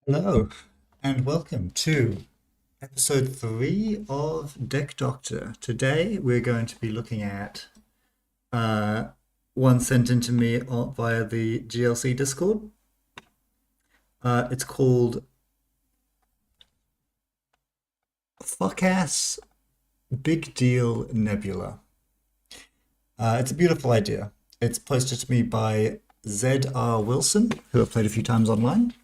Hello, and welcome to episode 3 of Deck Doctor. Today we're going to be looking at one sent in to me via the GLC Discord. It's called Fuck Ass Big Deal Nebula. It's a beautiful idea. It's posted to me by Z.R. Wilson, who I've played a few times online.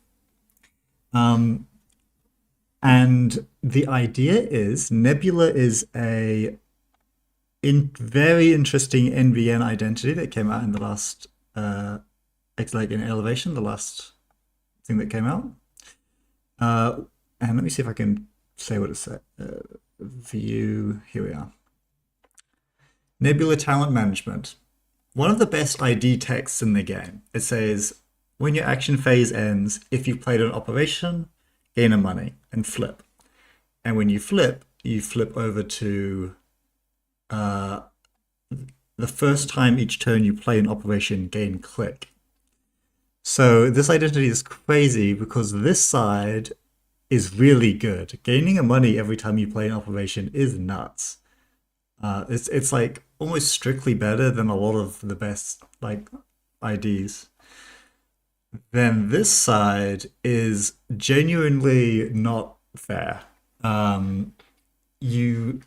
And the idea is Nebula is a very interesting NVN identity that came out in the last, it's like in Elevation, the last thing that came out. And let me see if I can say what it said. View, here we are. Nebula Talent Management. One of the best ID texts in the game. It says, when your action phase ends, if you've played an operation, gain a money and flip. And when you flip over to the first time each turn you play an operation, gain click. So this identity is crazy because this side is really good. Gaining a money every time you play an operation is nuts. It's like almost strictly better than a lot of the best like IDs. Then this side is genuinely not fair. You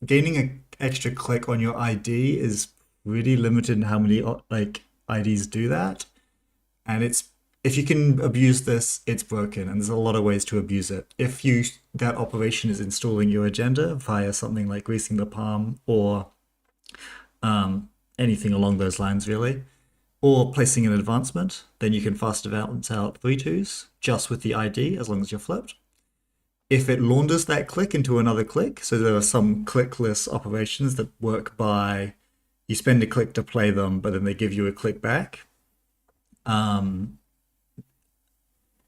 gaining an extra click on your ID is really limited in how many like IDs do that, and if you can abuse this, it's broken, and there's a lot of ways to abuse it. If that operation is installing your agenda via something like greasing the palm or anything along those lines, really. Or placing an advancement, then you can fast advance out 3-2s just with the ID as long as you're flipped. If it launders that click into another click, so there are some clickless operations that work by you spend a click to play them, but then they give you a click back. Then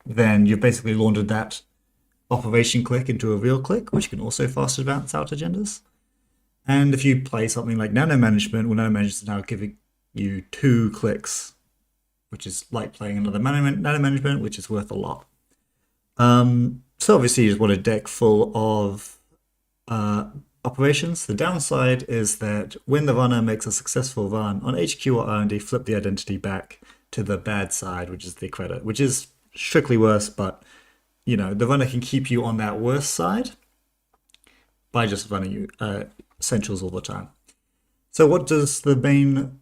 you've basically laundered that operation click into a real click, which can also fast advance out agendas. And if you play something like Nano Management, well, Nano Management is now giving you 2 clicks, which is like playing another Nano Management, which is worth a lot. So obviously you just want a deck full of operations. The downside is that when the runner makes a successful run on HQ or R&D, flip the identity back to the bad side, which is the credit, which is strictly worse, but you know, the runner can keep you on that worse side by just running you essentials all the time. So what does the main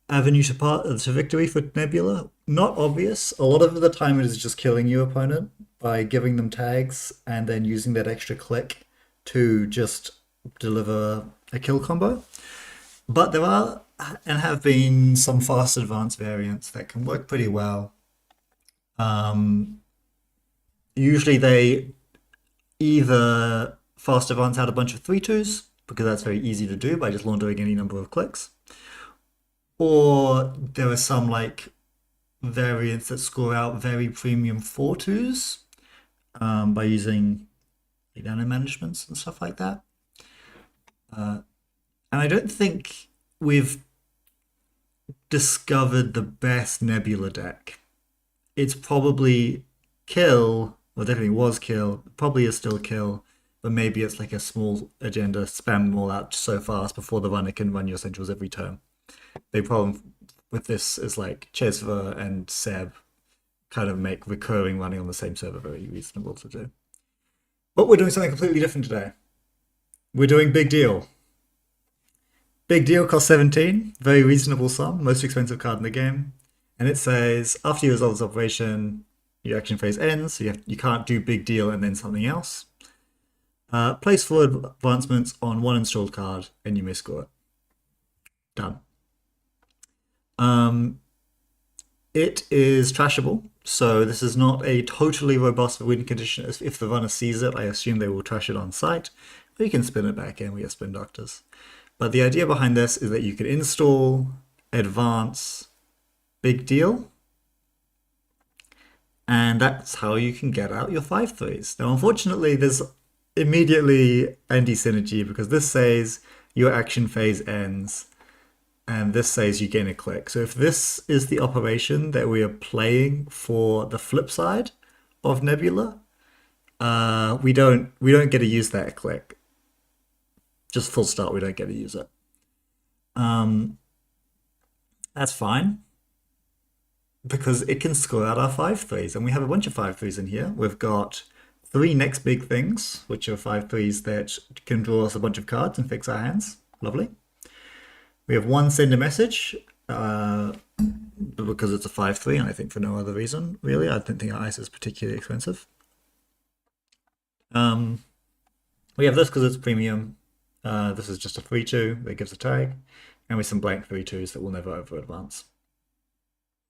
avenue to victory for Nebula? Not obvious. A lot of the time it is just killing your opponent by giving them tags and then using that extra click to just deliver a kill combo. But there are and have been some fast advance variants that can work pretty well. Usually they either fast advance out a bunch of 3-2s, because that's very easy to do by just laundering any number of clicks. Or there are some like variants that score out very premium 4-2s by using nano managements and stuff like that. And I don't think we've discovered the best Nebula deck. It's probably kill, well, definitely was kill, probably is still kill, but maybe it's like a small agenda, spam them all out so fast before the runner can run your centrals every turn. The problem with this is like Chesva and Seb kind of make recurring running on the same server very reasonable to do. But we're doing something completely different today. We're doing Big Deal. Big Deal costs 17, very reasonable sum, most expensive card in the game. And it says, after you resolve this operation, your action phase ends, so you can't do Big Deal and then something else. Place 4 advancements on 1 installed card, and you may score it. Done. It is trashable, so this is not a totally robust win condition. If the runner sees it, I assume they will trash it on site, but you can spin it back in. We have spin doctors. But the idea behind this is that you can install, advance, Big Deal, and that's how you can get out your 5-3s. Now, unfortunately, there's immediately anti-synergy because this says your action phase ends, and this says you gain a click. So if this is the operation that we are playing for the flip side of Nebula, we don't get to use that click. Just full stop, we don't get to use it. Um, that's fine because it can score out our 5/3s, and we have a bunch of 5/3s in here. We've got three next big things, which are 5/3s that can draw us a bunch of cards and fix our hands. Lovely. We have one send a message, because it's a 5/3, and I think for no other reason, really. I don't think our ice is particularly expensive. We have this because it's premium. This is just a 3/2 that gives a tag, and with some blank 3/2s that will never over advance.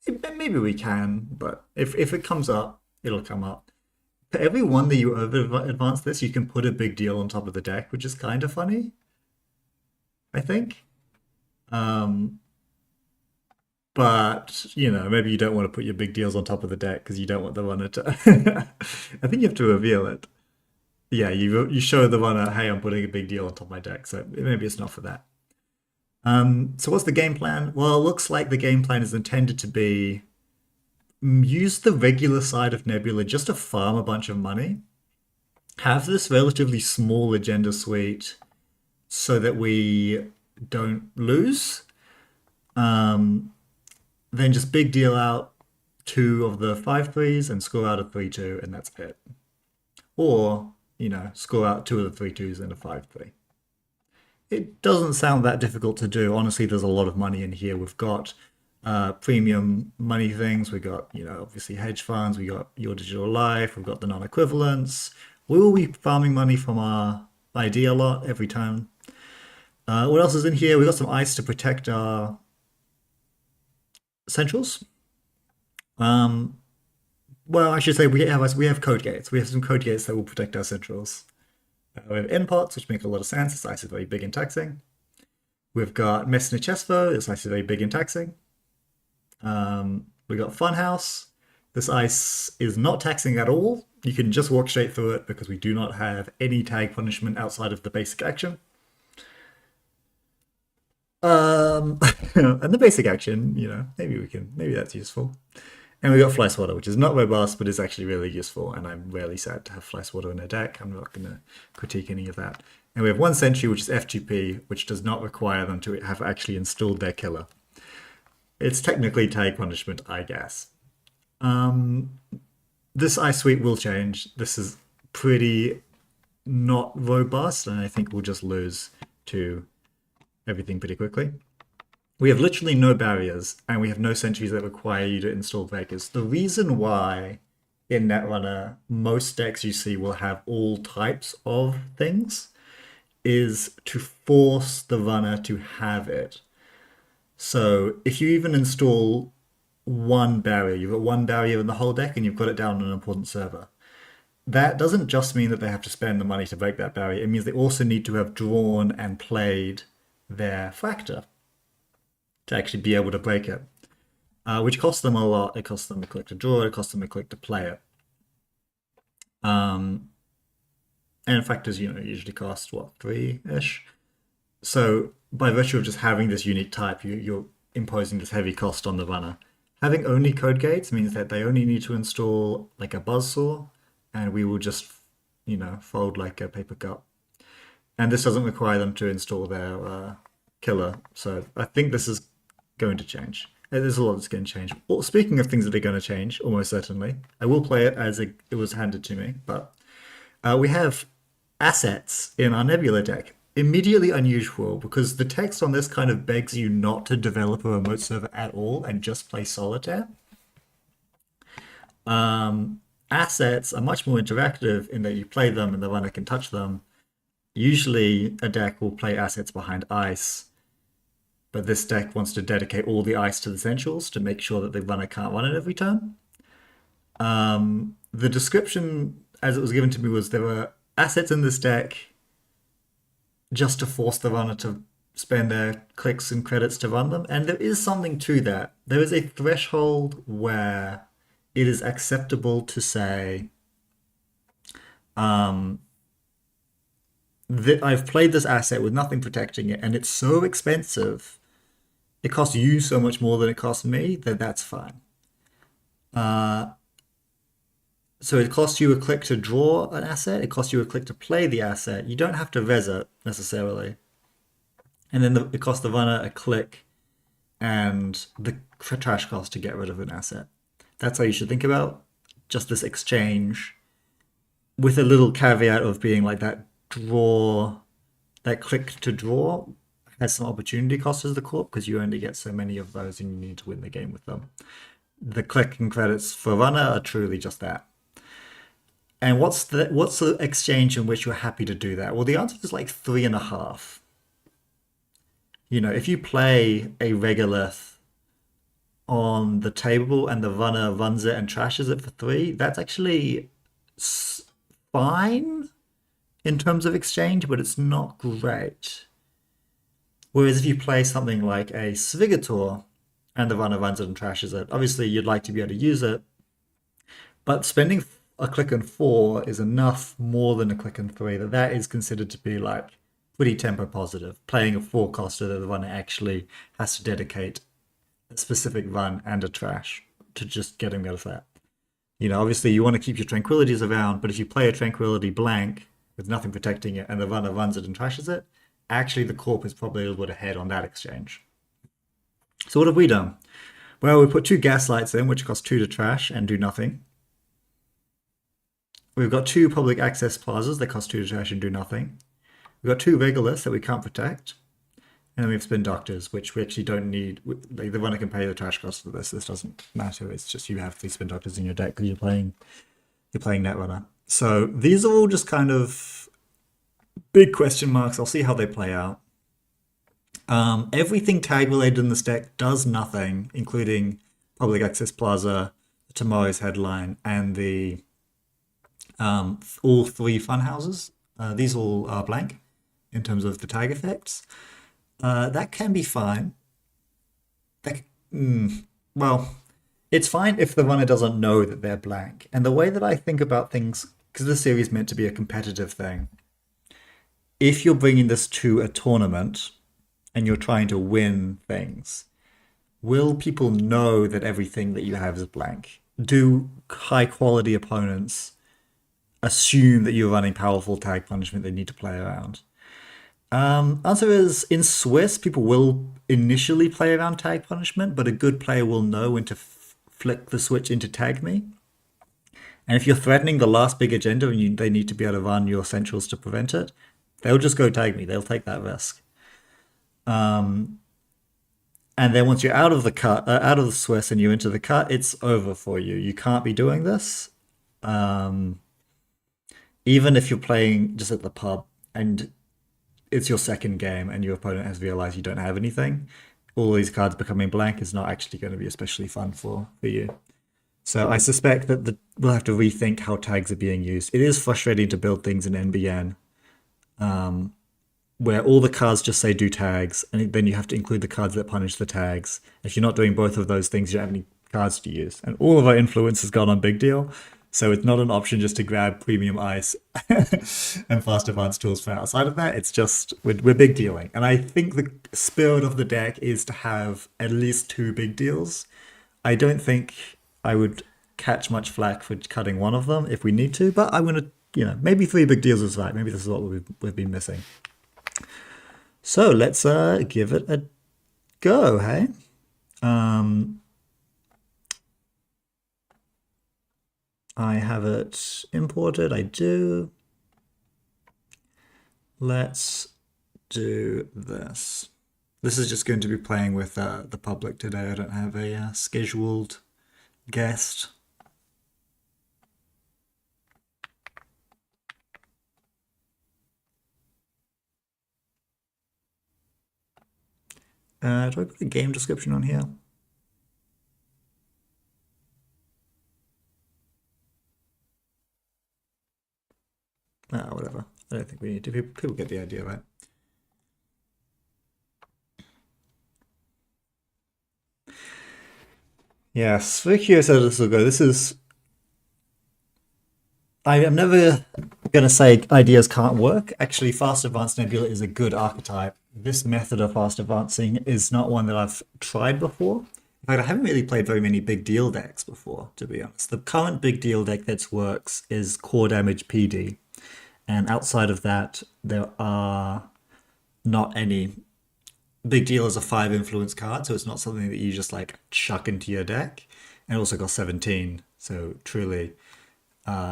Maybe we can, but if it comes up, it'll come up. For every one that you over advance this, you can put a big deal on top of the deck, which is kind of funny, I think. But, maybe you don't want to put your big deals on top of the deck because you don't want the runner to... I think you have to reveal it. Yeah, you show the runner, hey, I'm putting a big deal on top of my deck, so maybe it's not for that. So what's the game plan? Well, it looks like the game plan is intended to be use the regular side of Nebula just to farm a bunch of money, have this relatively small agenda suite so that we don't lose, then just big deal out 2 of the 5/3s and score out a 3/2, and that's it. Or, score out 2 of the 3/2s and a 5/3. It doesn't sound that difficult to do. Honestly, there's a lot of money in here. We've got premium money things. We got, obviously hedge funds. We got Your Digital Life. We've got the non-equivalents. We will be farming money from our ID a lot every time. What else is in here? We got some ice to protect our centrals. Well, I should say we have code gates. We have some code gates that will protect our centrals. We have inputs, which make a lot of sense. This ice is very big in taxing. We've got Messner Chesvo. This ice is very big in taxing. We got Funhouse. This ice is not taxing at all. You can just walk straight through it because we do not have any tag punishment outside of the basic action. And the basic action, maybe that's useful. And we got Fly Swatter, which is not robust, but is actually really useful. And I'm really sad to have Fly Swatter in a deck. I'm not going to critique any of that. And we have one Sentry, which is FGP, which does not require them to have actually installed their killer. It's technically tag punishment, I guess. This ice suite will change. This is pretty not robust, and I think we'll just lose to everything pretty quickly. We have literally no barriers, and we have no sentries that require you to install Vegas. The reason why in Netrunner most decks you see will have all types of things is to force the runner to have it. So if you even install one barrier, you've got one barrier in the whole deck and you've got it down on an important server. That doesn't just mean that they have to spend the money to break that barrier. It means they also need to have drawn and played their Fractor to actually be able to break it, which costs them a lot. It costs them a click to draw it, it costs them a click to play it. And Fractors, usually cost, 3-ish? So by virtue of just having this unique type, you're imposing this heavy cost on the runner. Having only code gates means that they only need to install like a buzzsaw, and we will just, fold like a paper cup. And this doesn't require them to install their killer. So I think this is going to change. There's a lot that's going to change. Well, speaking of things that are going to change, almost certainly, I will play it as it was handed to me, but we have assets in our Nebula deck. Immediately unusual, because the text on this kind of begs you not to develop a remote server at all and just play solitaire. Assets are much more interactive in that you play them and the runner can touch them. Usually a deck will play assets behind ice, but this deck wants to dedicate all the ice to the essentials to make sure that the runner can't run it every turn. The description as it was given to me was there were assets in this deck just to force the runner to spend their clicks and credits to run them. And there is something to that. There is a threshold where it is acceptable to say, that I've played this asset with nothing protecting it, and it's so expensive, it costs you so much more than it costs me, that that's fine. So it costs you a click to draw an asset. It costs you a click to play the asset. You don't have to res it necessarily. And then it costs the runner a click and the trash cost to get rid of an asset. That's how you should think about just this exchange, with a little caveat of being like that draw, that click to draw has some opportunity cost as the corp because you only get so many of those and you need to win the game with them. The clicking credits for runner are truly just that. And what's the exchange in which you're happy to do that? Well, the answer is like 3.5. You know, if you play a regolith on the table and the runner runs it and trashes it for 3, that's actually fine in terms of exchange, but it's not great. Whereas if you play something like a Svigator and the runner runs it and trashes it, obviously you'd like to be able to use it, but spending a click and 4 is enough more than a click and 3 that is considered to be like pretty tempo positive. Playing a 4 coster that the runner actually has to dedicate a specific run and a trash to just getting rid of that. You know, obviously you want to keep your tranquilities around, but if you play a tranquility blank with nothing protecting it and the runner runs it and trashes it, actually the corp is probably a little bit ahead on that exchange. So what have we done? Well, we put 2 gaslights in, which cost 2 to trash and do nothing. We've got 2 public access plazas that cost 2 to trash and do nothing. We've got 2 regoliths that we can't protect. And then we have spin doctors, which we actually don't need. Like, the runner can pay the trash cost for this. This doesn't matter. It's just you have 3 spin doctors in your deck because you're playing Netrunner. So these are all just kind of big question marks. I'll see how they play out. Everything tag related in this deck does nothing, including public access plaza, tomorrow's headline, and the all 3 fun houses. These all are blank in terms of the tag effects. That can be fine. Well, it's fine if the runner doesn't know that they're blank. And the way that I think about things, because this series is meant to be a competitive thing, if you're bringing this to a tournament and you're trying to win things, will people know that everything that you have is blank? Do high quality opponents assume that you're running powerful tag punishment they need to play around? Answer is, in Swiss, people will initially play around tag punishment, but a good player will know when to flick the switch into tag me. And if you're threatening the last big agenda and they need to be able to run your centrals to prevent it, they'll just go tag me. They'll take that risk. And then once you're out of the cut, out of the Swiss, and you're into the cut, it's over for you. You can't be doing this. Even if you're playing just at the pub and it's your second game and your opponent has realized you don't have anything, all these cards becoming blank is not actually going to be especially fun for you. So I suspect that we'll have to rethink how tags are being used. It is frustrating to build things in NBN where all the cards just say do tags, and then you have to include the cards that punish the tags. If you're not doing both of those things, you don't have any cards to use. And all of our influence has gone on Big Deal. So it's not an option just to grab premium ice and fast advanced tools for outside of that. It's just, we're big dealing. And I think the spirit of the deck is to have at least 2 big deals. I don't think I would catch much flack for cutting one of them if we need to, but I'm going to, maybe 3 big deals is right. Maybe this is what we've been missing. So let's give it a go, hey? I have it imported, I do. Let's do this. This is just going to be playing with the public today. I don't have a scheduled guest. Do I put a game description on here? Whatever. I don't think we need to. People get the idea, right? Yes, very curious how this will go. I am never going to say ideas can't work. Actually, Fast Advanced Nebula is a good archetype. This method of fast advancing is not one that I've tried before. In fact, I haven't really played very many big deal decks before, to be honest. The current big deal deck that works is core damage PD. And outside of that, there are not any. Big deal is a 5 influence card, so it's not something that you just like chuck into your deck. And it also got 17, so truly,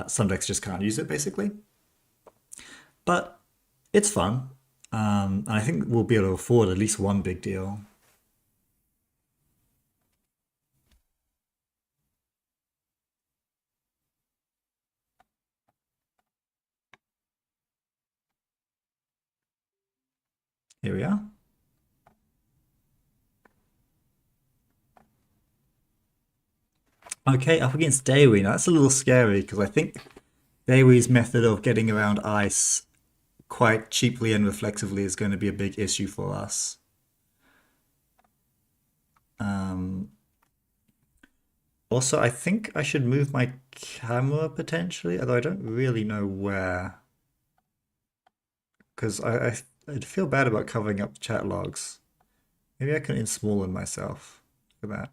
some decks just can't use it basically. But it's fun. And I think we'll be able to afford at least one big deal. Here we are. Okay, up against Dairy. Now that's a little scary because I think Dairy's method of getting around ice quite cheaply and reflexively is going to be a big issue for us. Also, I think I should move my camera potentially, although I don't really know where. Because I'd feel bad about covering up chat logs. Maybe I can in-smallen myself. Look at that.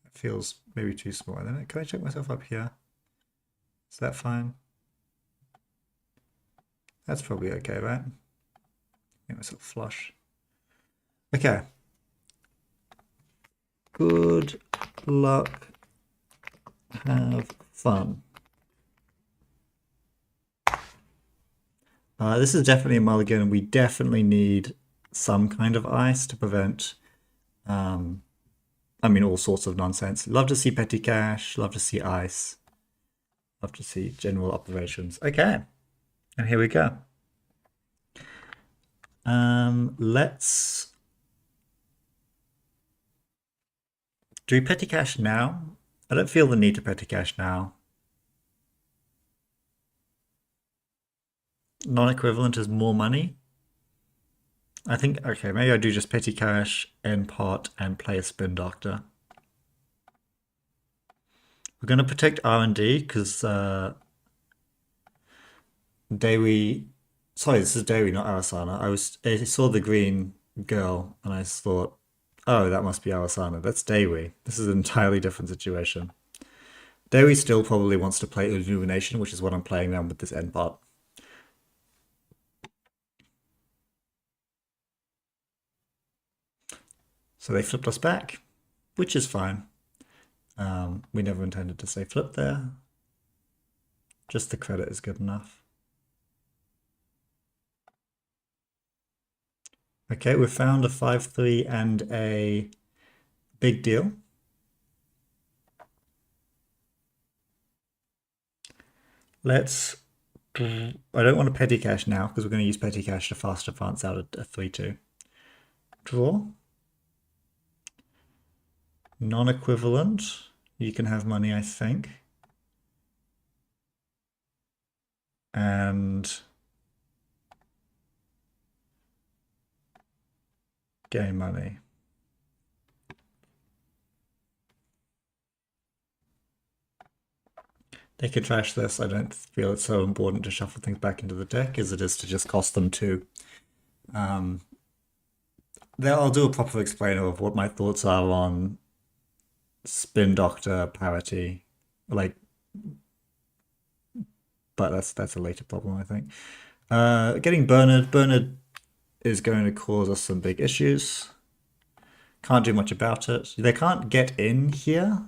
It feels maybe too small. And then can I check myself up here? Is that fine? That's probably okay, right? Make myself flush. Okay. Good luck. Have fun. This is definitely a mulligan. We definitely need some kind of ice to prevent, I mean, all sorts of nonsense. Love to see petty cash, love to see ice, love to see general operations. Okay, and here we go. Let's do petty cash now. I don't feel the need to petty cash now. Non-equivalent is more money. I think, okay, maybe I do just petty cash, end pot, and play a spin doctor. We're going to protect R&D because Dairy, sorry, this is Dairy, not Arasana. I saw the green girl and I thought, oh, that must be Arasana. That's Dairy. This is an entirely different situation. Dairy still probably wants to play Illumination, which is what I'm playing now with this end pot. So they flipped us back, which is fine. We never intended to say flip there. Just the credit is good enough. Okay, we've found a 5-3 and a big deal. Let's... I don't want a petty cash now because we're going to use petty cash to fast advance out a 3-2. Draw. Non-equivalent. You can have money, I think. And gain money. They could trash this. I don't feel it's so important to shuffle things back into the deck as it is to just cost them 2. There, I'll do a proper explainer of what my thoughts are on spin doctor parity, like, but that's a later problem, I think. Getting Bernard is going to cause us some big issues. Can't do much about it. They can't get in here.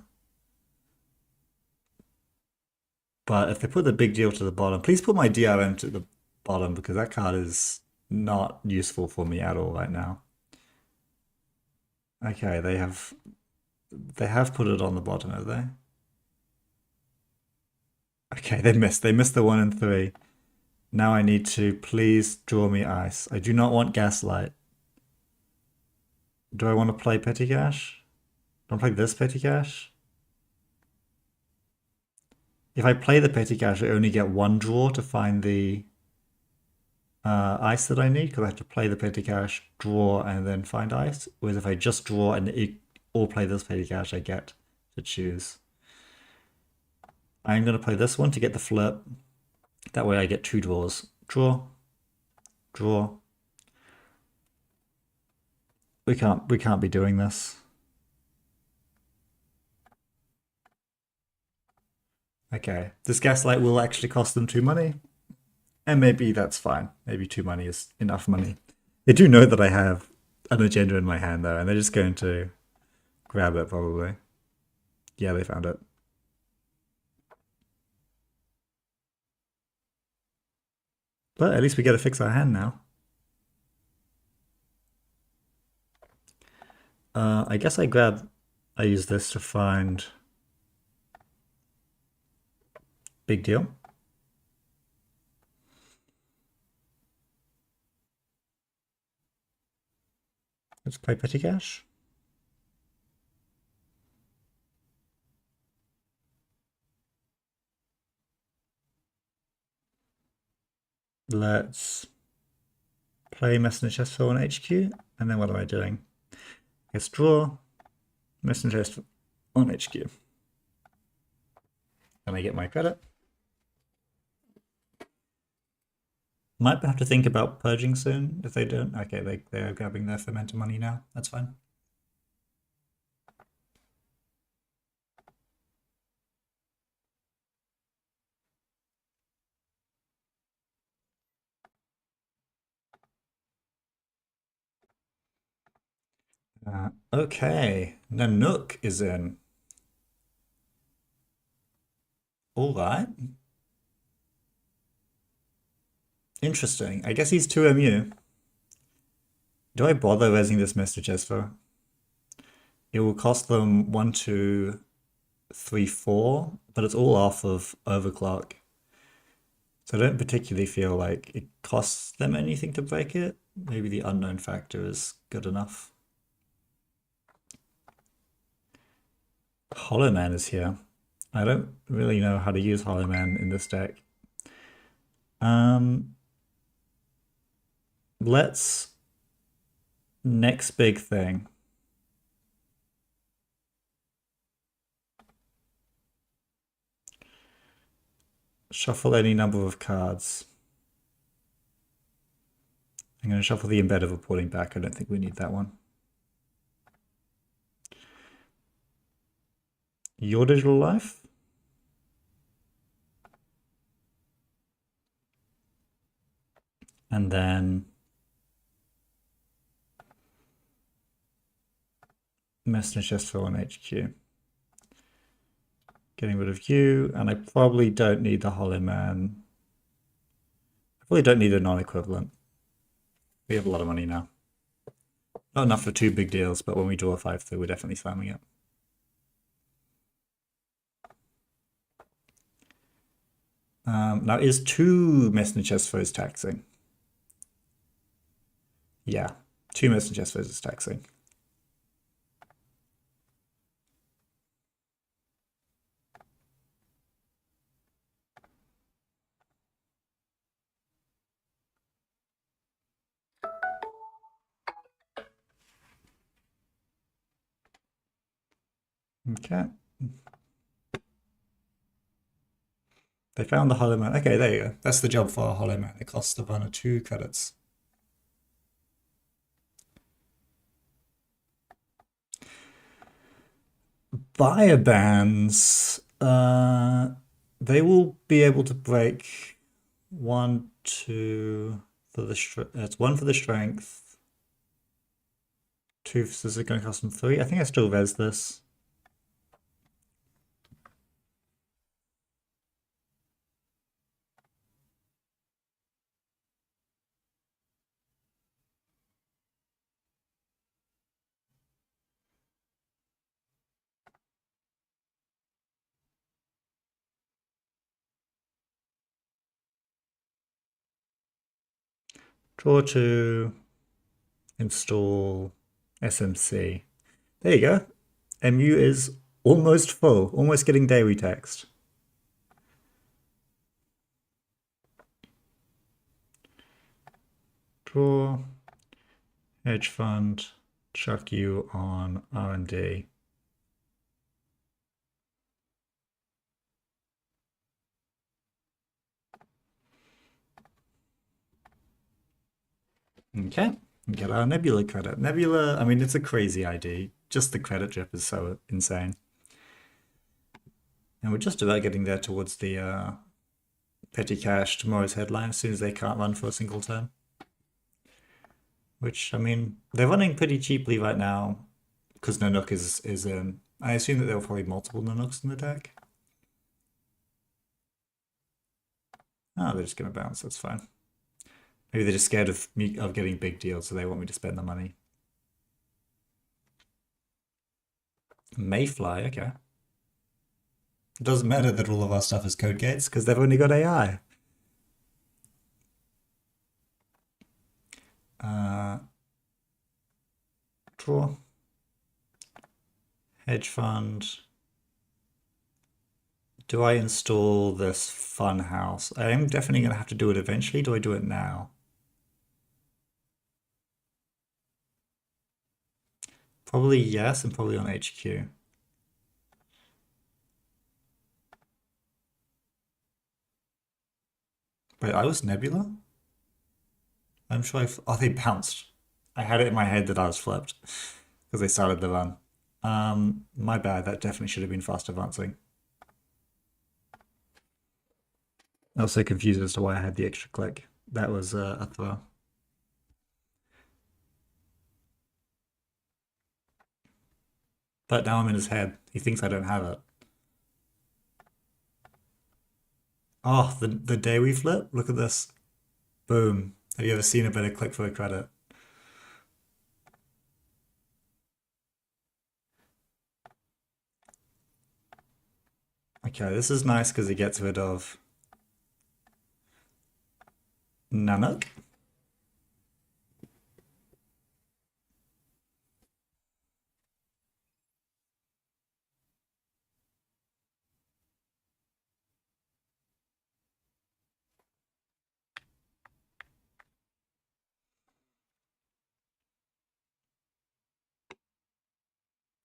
But if they put the big deal to the bottom, please put my DRM to the bottom because that card is not useful for me at all right now. Okay, they have put it on the bottom, have they? Okay, they missed. They missed the 1 and 3. Now I need to please draw me ice. I do not want Gaslight. Do I want to play Petty Cash? Do I play this Petty Cash? If I play the Petty Cash, I only get 1 draw to find the ice that I need, because I have to play the Petty Cash, draw, and then find ice. Whereas if I just draw and or play this Petty Cash, I get to choose. I'm going to play this one to get the flip. That way I get 2 draws. Draw. Draw. We can't be doing this. Okay, this gaslight will actually cost them 2 money, and maybe that's fine. Maybe 2 money is enough money. They do know that I have an agenda in my hand though, and they're just going to grab it probably. Yeah, they found it. But at least we get to fix our hand now. I guess I use this to find big deal. Let's play petty cash. Let's play Messenger Chest on HQ, and then what am I doing? Let's draw Messenger Chest on HQ. Can I get my credit? Might have to think about purging soon if they don't. Okay, they're grabbing their fermenter money now. That's fine. Okay, Nanook is in. All right. Interesting. I guess he's 2MU. Do I bother raising this message Esper? It will cost them 1, 2, 3, 4, but it's all off of overclock. So I don't particularly feel like it costs them anything to break it. Maybe the unknown factor is good enough. Hollow Man is here. I don't really know how to use Hollow Man in this deck. Let's next big thing. Shuffle any number of cards. I'm going to shuffle the embedded reporting back. I don't think we need that one. Your Digital Life. And then Messenger Chest for on HQ. Getting rid of you, and I probably don't need the Hollow Man. I probably don't need a non-equivalent. We have a lot of money now. Not enough for 2 big deals, but when we draw a 5-3, we're definitely slamming it. Now, is 2 Messenger Chest foes taxing? Yeah, 2 Messenger Chest foes is taxing. Okay. They found the Hollow Man. Okay, there you go. That's the job for a Hollow Man. It costs the runner 2 credits. Buyer bans, they will be able to break 1, 2 for the it's 1 for the strength. 2, so is it going to cost them 3? I think I still res this. Draw 2, install SMC. There you go. MU is almost full, almost getting dairy text. Draw, hedge fund, chuck you on R&D. Okay, get our Nebula credit. Nebula, I mean, it's a crazy ID. Just the credit drip is so insane. And we're just about getting there towards the petty cash tomorrow's headline as soon as they can't run for a single turn. Which, I mean, they're running pretty cheaply right now because Nanook is I assume that there were probably multiple Nanooks in the deck. Oh, they're just gonna bounce, that's fine. Maybe they're just scared of me of getting big deals, so they want me to spend the money. Mayfly, okay. It doesn't matter that all of our stuff is code gates because they've only got AI. Draw. Hedge fund. Do I install this fun house? I am definitely going to have to do it eventually. Do I do it now? Probably yes, and probably on HQ. Wait, I was Nebula? I'm sure oh, they bounced. I had it in my head that I was flipped because they started the run. My bad. That definitely should have been fast advancing. I was so confused as to why I had the extra click. That was a throw. But now I'm in his head. He thinks I don't have it. Oh, the day we flip? Look at this. Boom. Have you ever seen a better click for a credit? Okay, this is nice because it gets rid of Nanook.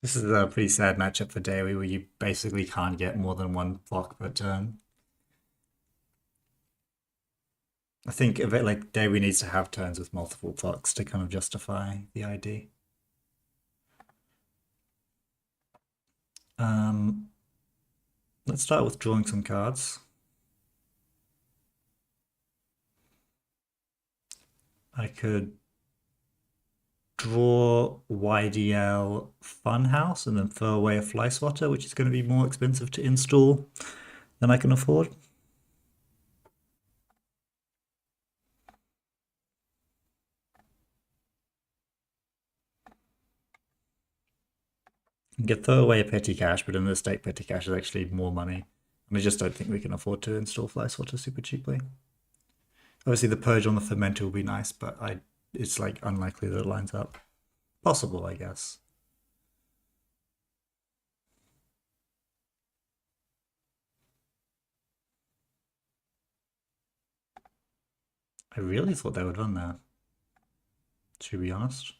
This is a pretty sad matchup for Dairy where you basically can't get more than one block per turn. I think a bit like Dairy needs to have turns with multiple blocks to kind of justify the ID. Let's start with drawing some cards. I could draw YDL Funhouse and then throw away a Fly Swatter, which is going to be more expensive to install than I can afford. You can throw away a petty cash, but in this deck, petty cash is actually more money. And I just don't think we can afford to install Fly Swatter super cheaply. Obviously, the Purge on the Fermenter will be nice, but it's like unlikely that it lines up. Possible, I guess. I really thought they would run there, to be honest.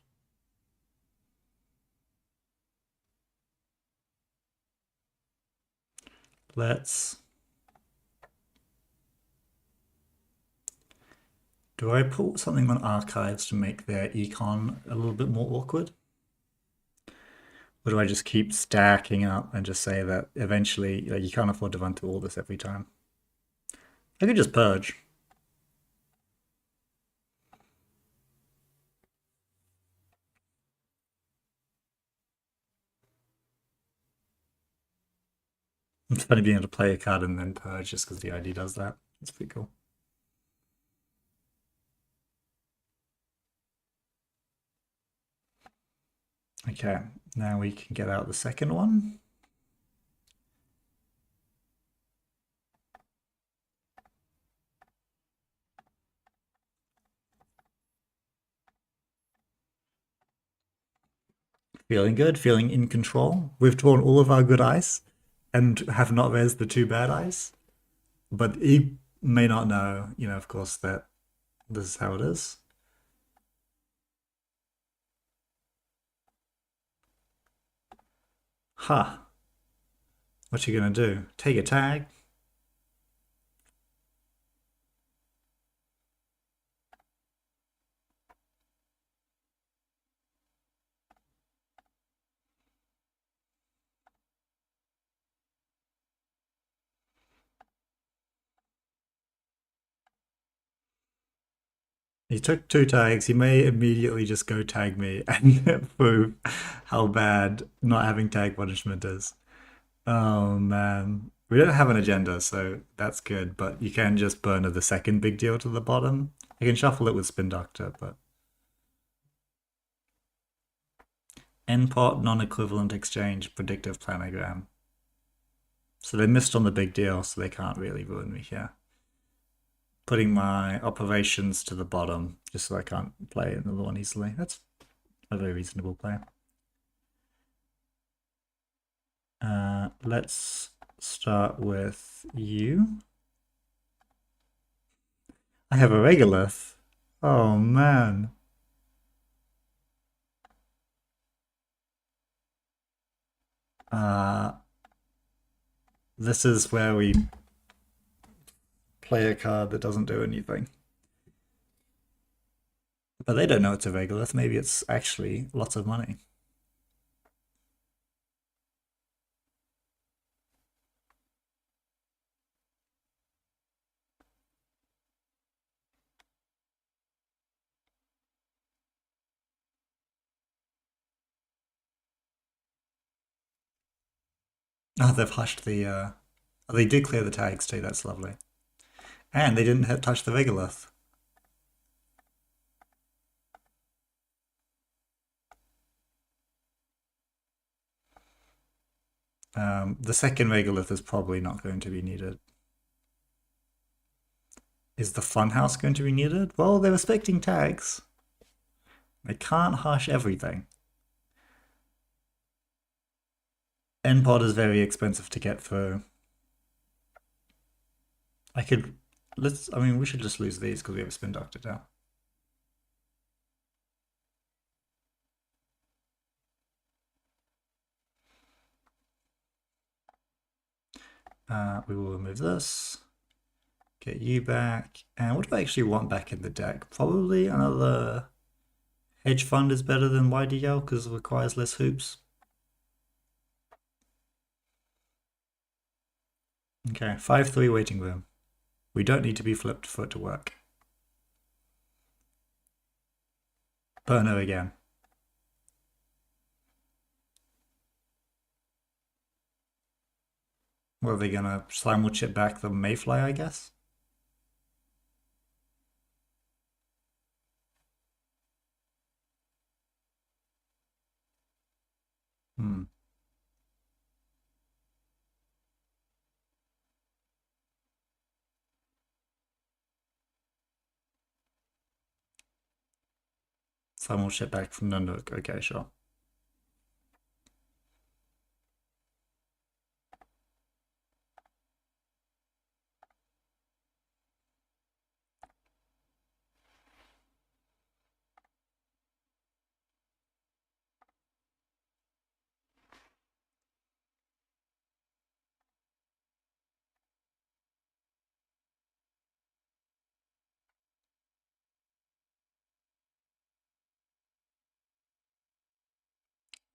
Let's... Do I put something on archives to make their econ a little bit more awkward? Or do I just keep stacking up and just say that eventually like, you can't afford to run through all this every time? I could just purge. It's funny being able to play a card and then purge just because the ID does that. It's pretty cool. Okay, now we can get out the second one. Feeling good, feeling in control. We've drawn all of our good ice and have not raised the two bad ice. But he may not know, of course, that this is how it is. Ha! Huh. What you gonna do? Take a tag? He took two tags. He may immediately just go tag me and prove how bad not having tag punishment is. Oh man. We don't have an agenda, so that's good, but you can just burn the second big deal to the bottom. You can shuffle it with Spin Doctor, but N-pot non-equivalent exchange predictive planogram. So they missed on the big deal, so they can't really ruin me here. Putting my operations to the bottom, just so I can't play another one easily. That's a very reasonable play. Let's start with you. I have a regolith. Oh man. This is where we play a card that doesn't do anything. But they don't know it's a regolith. Maybe it's actually lots of money. Oh, they've hushed the. Oh, they did clear the tags too. That's lovely. And they didn't touch the regolith. The second regolith is probably not going to be needed. Is the funhouse going to be needed? Well, they're respecting tags. They can't hush everything. N-pod is very expensive to get through. I mean, we should just lose these because we have a Spin Doctor now. We will remove this. Get you back. And what do I actually want back in the deck? Probably another hedge fund is better than YDL because it requires less hoops. Okay, 5-3 waiting room. We don't need to be flipped for it to work. Burner again. What are they gonna slam chip back the Mayfly, I guess? Hmm. Slam chip back from Nanook. Okay, sure.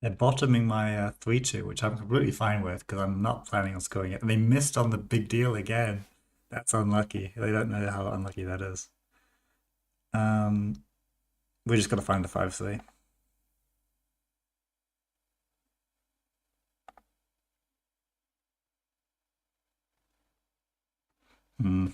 They're bottoming my 3-2, which I'm completely fine with because I'm not planning on scoring it. And they missed on the big deal again. That's unlucky. They don't know how unlucky that is. We just got to find a 5-3. Hmm.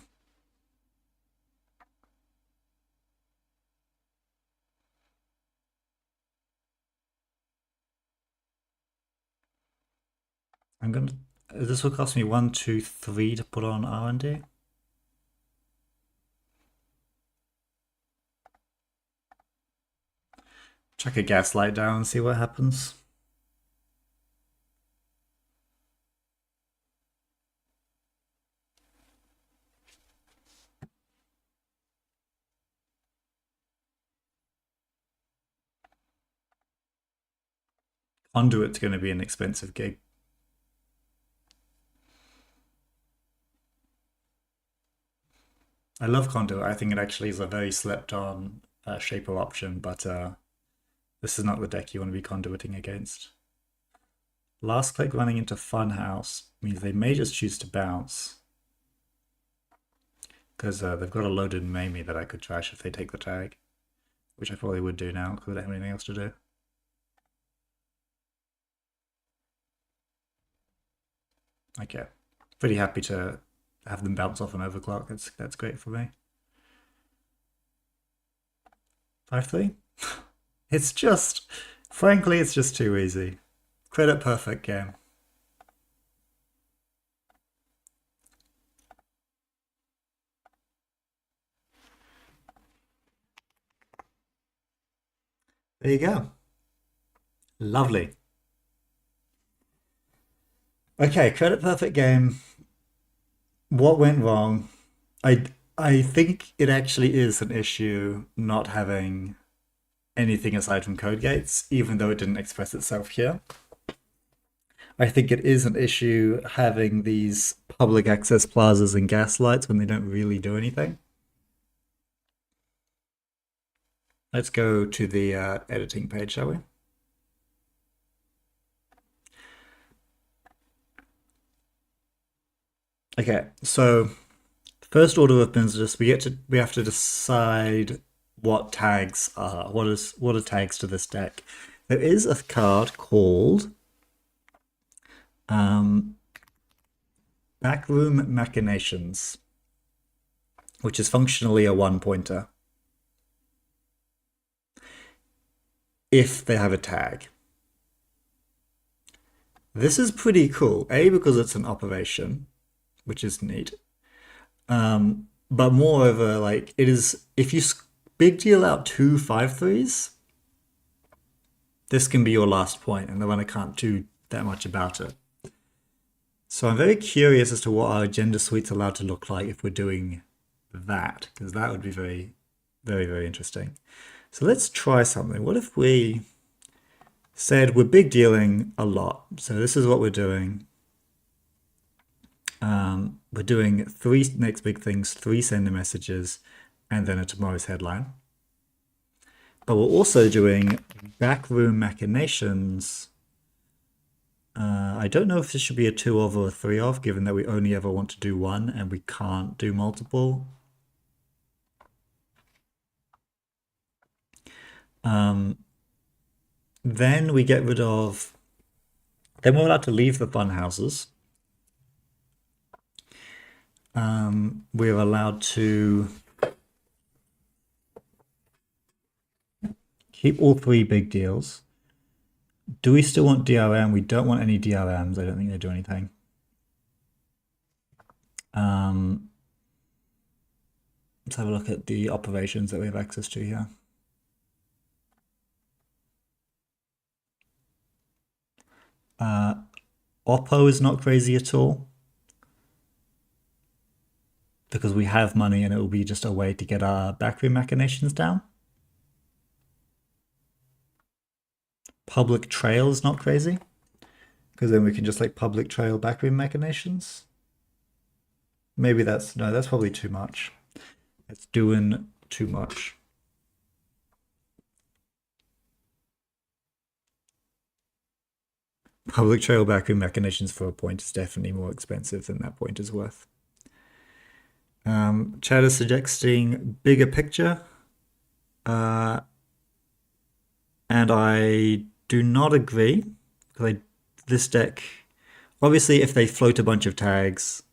I'm gonna. This will cost me 1, 2, 3 to put on R&D. Chuck a gaslight down and see what happens. Conduit's going to be an expensive gig. I love Conduit. I think it actually is a very slept on shaper option, but this is not the deck you want to be conduiting against. Last click running into Funhouse means they may just choose to bounce. because they've got a loaded Mamie that I could trash if they take the tag, which I probably would do now because I don't have anything else to do. Okay, pretty happy to have them bounce off an overclock. That's great for me. 5-3. It's just, frankly, it's just too easy. Credit perfect game. There you go. Lovely. Okay, credit perfect game. What went wrong? I I think it actually is an issue not having anything aside from code gates, even though it didn't express itself here. I think it is an issue having these public access plazas and gaslights when they don't really do anything. Let's go to the editing page, shall we? Okay, so first order of business, we have to decide what tags are. What are tags to this deck? There is a card called Backroom Machinations, which is functionally a one-pointer if they have a tag. This is pretty cool, A, because it's an operation, which is neat. But moreover, like it is, if you big deal out two 5/3s, this can be your last point, and the runner can't do that much about it. So I'm very curious as to what our agenda suite's allowed to look like if we're doing that, because that would be very, very, very interesting. So let's try something. What if we said we're big dealing a lot? So this is what we're doing. We're doing 3 next big things, 3 sender messages, and then a tomorrow's headline. But we're also doing backroom machinations. I don't know if this should be a 2 of or a 3 of, given that we only ever want to do one and we can't do multiple. Then we get rid of. Then we're allowed to leave the fun houses. We're allowed to keep all 3 big deals. Do we still want DRM? We don't want any DRMs. I don't think they do anything. Let's have a look at the operations that we have access to here. Oppo is not crazy at all, because we have money and it will be just a way to get our backroom machinations down. Public trail is not crazy, because then we can just like public trail backroom machinations. Maybe that's probably too much. It's doing too much. Public trail backroom machinations for a point is definitely more expensive than that point is worth. Chad is suggesting bigger picture. And I do not agree, because this deck, obviously if they float a bunch of tags,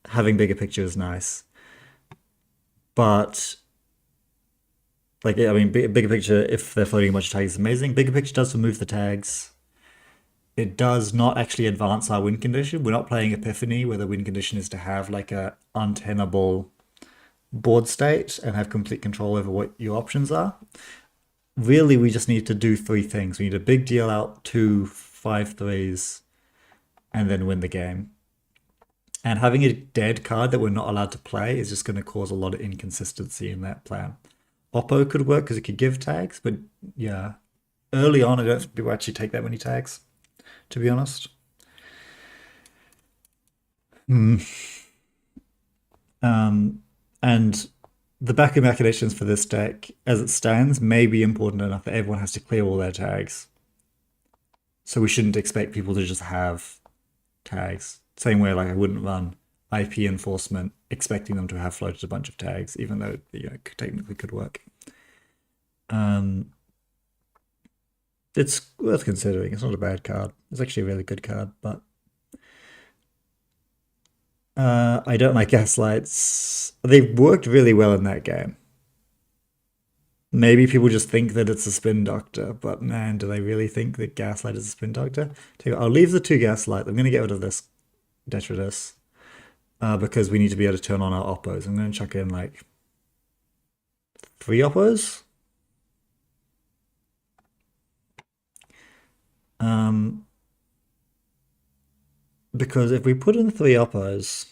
having bigger picture is nice. But like, I mean, bigger picture, if they're floating a bunch of tags, is amazing. Bigger picture does remove the tags. It does not actually advance our win condition. We're not playing Epiphany, where the win condition is to have like a untenable board state and have complete control over what your options are. Really, we just need to do 3 things. We need a big deal out 2 5/3s, and then win the game. And having a dead card that we're not allowed to play is just going to cause a lot of inconsistency in that plan. Oppo could work because it could give tags, but yeah, early on, I don't think people actually take that many tags, to be honest. And the backroom machinations for this deck, as it stands, may be important enough that everyone has to clear all their tags. So we shouldn't expect people to just have tags. Same way, like I wouldn't run IP enforcement, expecting them to have floated a bunch of tags, even though it technically could work. It's worth considering. It's not a bad card. It's actually a really good card, but I don't like Gaslights. They've worked really well in that game. Maybe people just think that it's a Spin Doctor, but man, do they really think that Gaslight is a Spin Doctor? I'll leave the 2 Gaslight. I'm going to get rid of this Detritus because we need to be able to turn on our Oppos. I'm going to chuck in like 3 Oppos. Because if we put in 3 Oppos,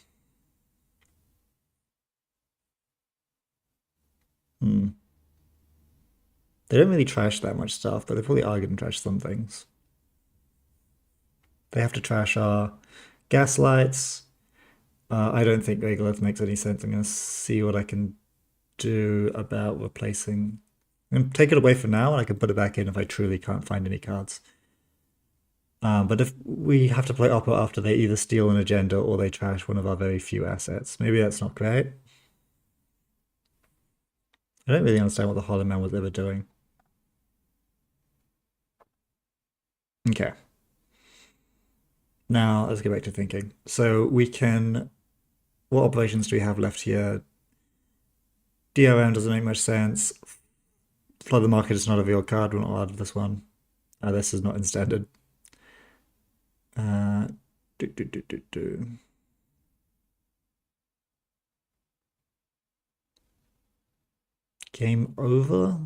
they don't really trash that much stuff, but they probably are going to trash some things. They have to trash our Gaslights. I don't think Regolith makes any sense. I'm going to see what I can do about replacing. I'm going to take it away for now, and I can put it back in if I truly can't find any cards. But if we have to play Oppo after they either steal an agenda or they trash one of our very few assets, maybe that's not great. I don't really understand what the Hollow Man was ever doing. Okay. Now, let's get back to thinking. So we can... What operations do we have left here? DRM doesn't make much sense. Flood the Market is not a real card. We're not allowed this one. This is not in standard. Game over?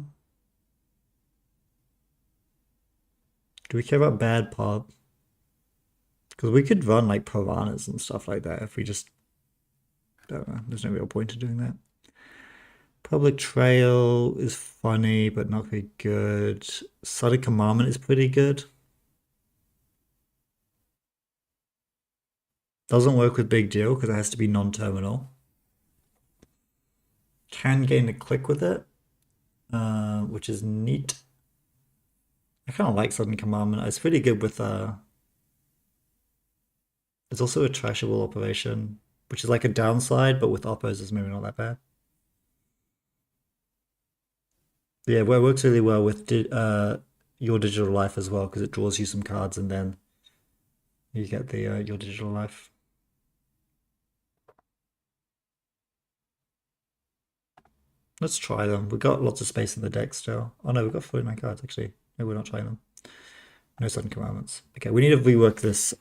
Do we care about bad pop? Because we could run like piranhas and stuff like that if we just... I don't know. There's no real point to doing that. Public Trail is funny, but not very good. Sudden Commandment is pretty good. Doesn't work with Big Deal because it has to be non-terminal. Can gain a click with it, which is neat. I kind of like Sudden Commandment. It's pretty good with... It's also a trashable operation, which is like a downside, but with Oppos is maybe not that bad. Yeah, well, it works really well with Your Digital Life as well, because it draws you some cards and then you get the Your Digital Life. Let's try them. We've got lots of space in the deck still. Oh no, we've got 49 cards actually. Maybe we're not trying them. No Sudden Commandments. Okay, we need to rework this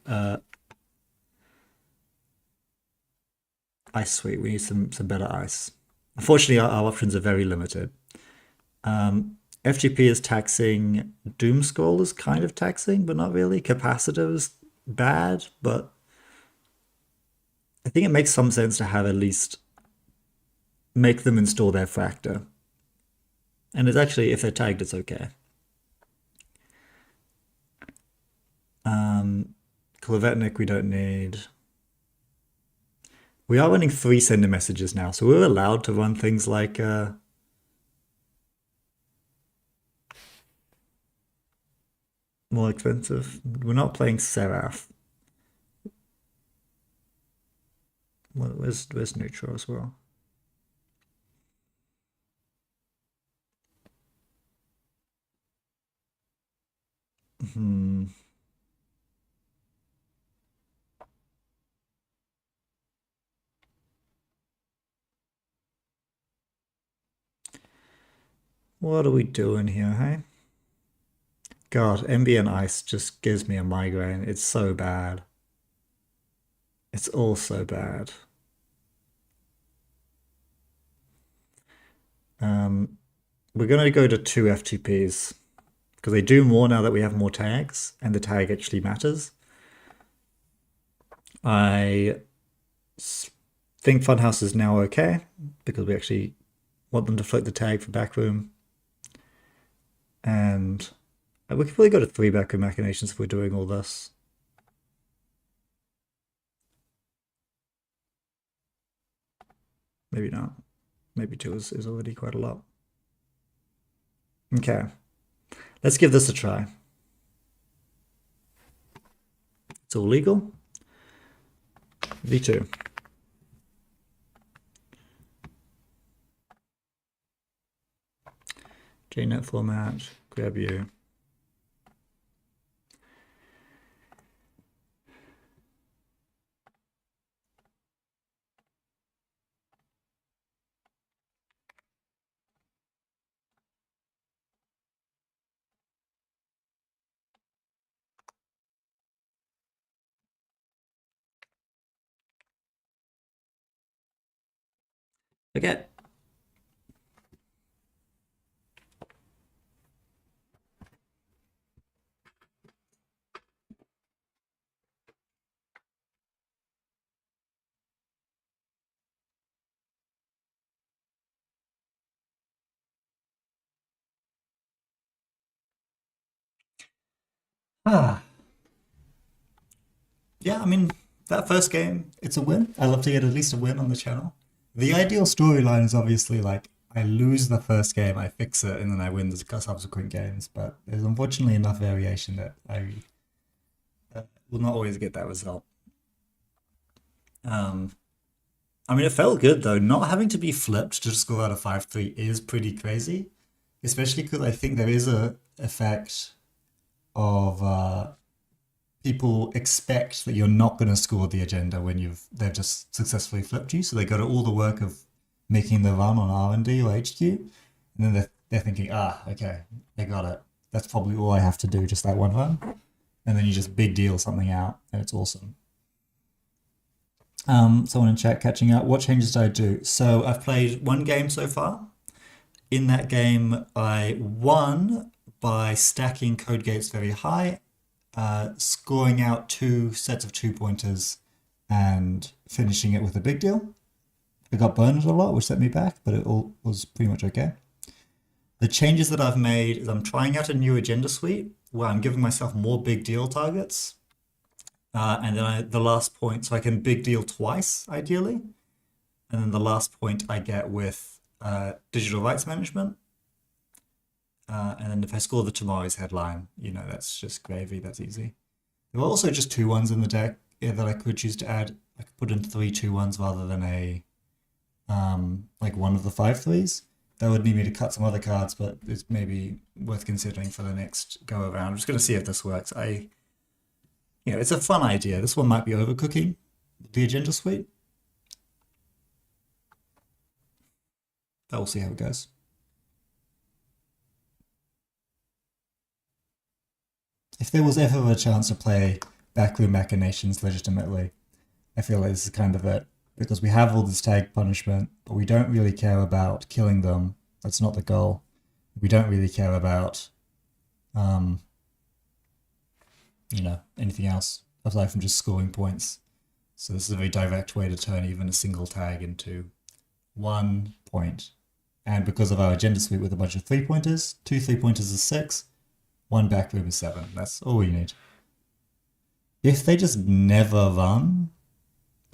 Ice Suite. We need some better ice. Unfortunately, our options are very limited. FGP is taxing. Doom Scroll is kind of taxing, but not really. Capacitor is bad, but I think it makes some sense to have at least make them install their Fractor. And it's actually, if they're tagged, it's okay. Klovetnik we don't need. We are running 3 sender messages now, so we're allowed to run things like more expensive. We're not playing Seraph. Well, where's neutral as well? What are we doing here, hey? God, ambient ice just gives me a migraine. It's so bad. It's all so bad. We're going to go to 2 FTPs because they do more now that we have more tags and the tag actually matters. I think Funhouse is now okay because we actually want them to float the tag for Backroom. And we could probably go to 3 Backroom Machinations if we're doing all this. Maybe not. Maybe 2 is already quite a lot. Okay. Let's give this a try. It's all legal. V2. JNet format, grab you. Okay. Ah. Yeah, I mean, that first game, it's a win. I love to get at least a win on the channel. The ideal storyline is obviously like I lose the first game, I fix it, and then I win the subsequent games. But there's unfortunately enough variation that I will not always get that result. Um, I mean, it felt good though. Not having to be flipped to just go out of 5-3 is pretty crazy, especially because I think there is a effect of people expect that you're not going to score the agenda when they've just successfully flipped you. So they go to all the work of making the run on R&D or HQ, and then they're thinking, okay, I got it. That's probably all I have to do, just that one run. And then you just big deal something out, and it's awesome. Someone in chat catching up. What changes did I do? So I've played one game so far. In that game, I won by stacking code gates very high, scoring out 2 sets of 2-pointers and finishing it with a big deal. I got burned a lot, which set me back, but it all was pretty much okay. The changes that I've made is I'm trying out a new agenda suite where I'm giving myself more big deal targets. And then the last point, so I can big deal twice, ideally. And then the last point I get with digital rights management. And then if I score the tomorrow's headline, that's just gravy, that's easy. There were also just 2-1s in the deck that I could choose to add. I could put in 3 2-1s rather than like one of the 5-3s. That would need me to cut some other cards, but it's maybe worth considering for the next go around. I'm just going to see if this works. It's a fun idea. This one might be overcooking the agenda suite. But we'll see how it goes. If there was ever a chance to play Backroom Machinations legitimately, I feel like this is kind of it. Because we have all this tag punishment, but we don't really care about killing them. That's not the goal. We don't really care about, anything else aside from just scoring points. So this is a very direct way to turn even a single tag into 1 point. And because of our agenda suite with a bunch of 3-pointers, 2 3-pointers is 6, 1 backroom is 7. That's all we need. If they just never run,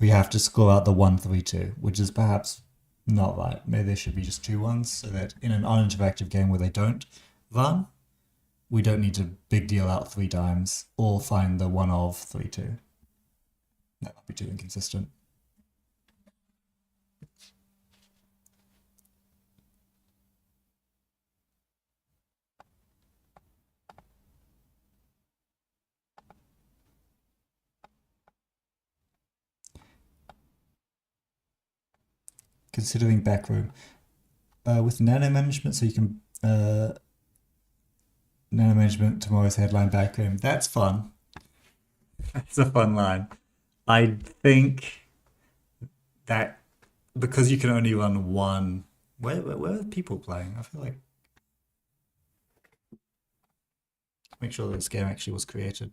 we have to score out the 1-3-2, which is perhaps not right. Maybe there should be just 2-1s so that in an uninteractive game where they don't run, we don't need to big deal out 3 times or find the 1 of 3-2. That might be too inconsistent. Considering backroom with nano management, so you can nano management tomorrow's headline backroom. That's fun. That's a fun line. I think that because you can only run one. Where are people playing? I feel like make sure that this game actually was created.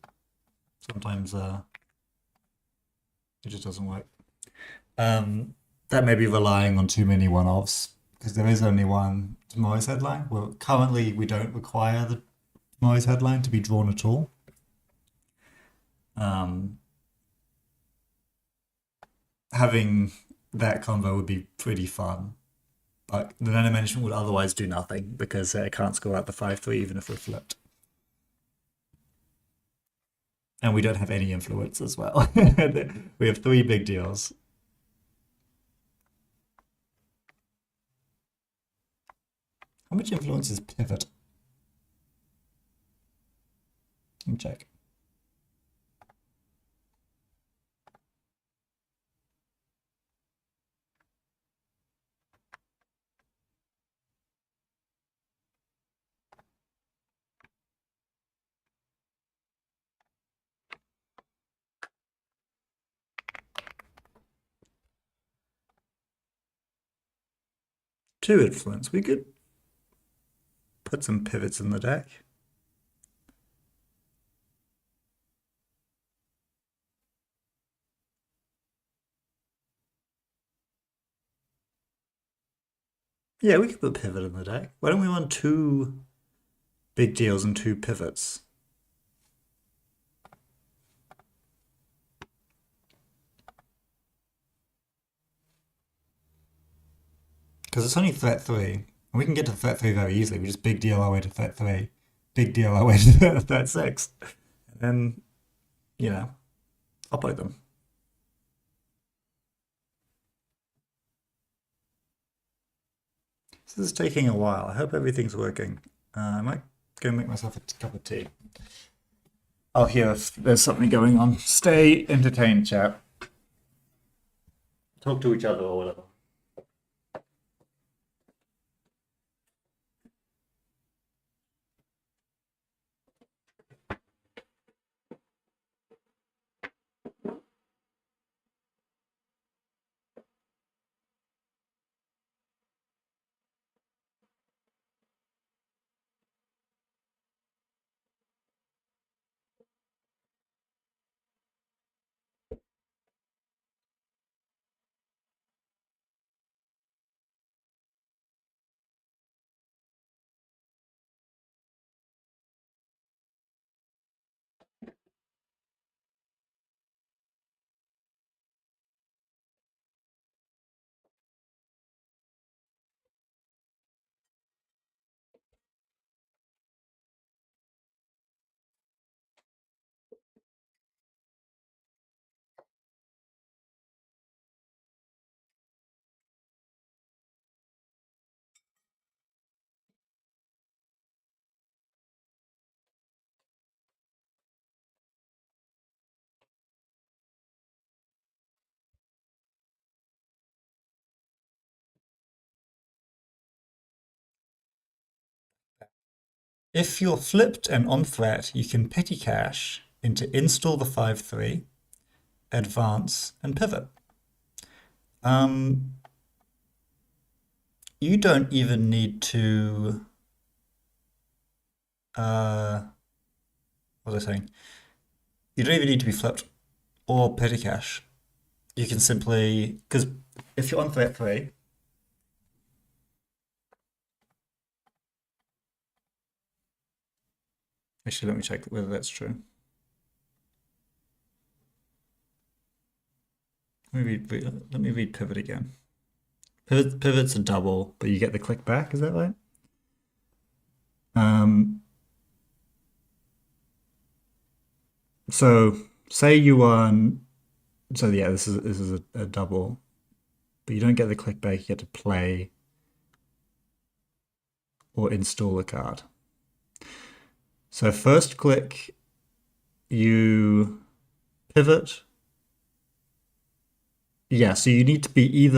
Sometimes it just doesn't work. That may be relying on too many one-offs because there is only one tomorrow's headline. Well, currently we don't require the tomorrow's headline to be drawn at all. Having that combo would be pretty fun, but the nano management would otherwise do nothing because it can't score out the 5-3 even if we're flipped. And we don't have any influence as well. We have 3 big deals. How much influence is pivot? Let me check. Two influence. We could put some pivots in the deck. Yeah, we could put pivot in the deck. Why don't we want two big deals and two pivots? Because it's only threat 3. And we can get to threat 3 very easily. We just big deal our way to threat 3. Big deal our way to threat 6. And then, you know, upload them. This is taking a while. I hope everything's working. I might go make myself a cup of tea. I'll hear if there's something going on. Stay entertained, chat. Talk to each other or whatever. If you're flipped and on threat, you can petty cache into install the 5/3, advance, and pivot. You don't even need to. What was I saying? You don't even need to be flipped or petty cache. You can simply, because if you're on threat 3, actually, let me check whether that's true. Let me read pivot again. Pivot's a double, but you get the click back. Is that right? So say you are. So yeah, this is a double, but you don't get the click back. You get to play or install a card. So first click, you pivot. Yeah, so you need to be you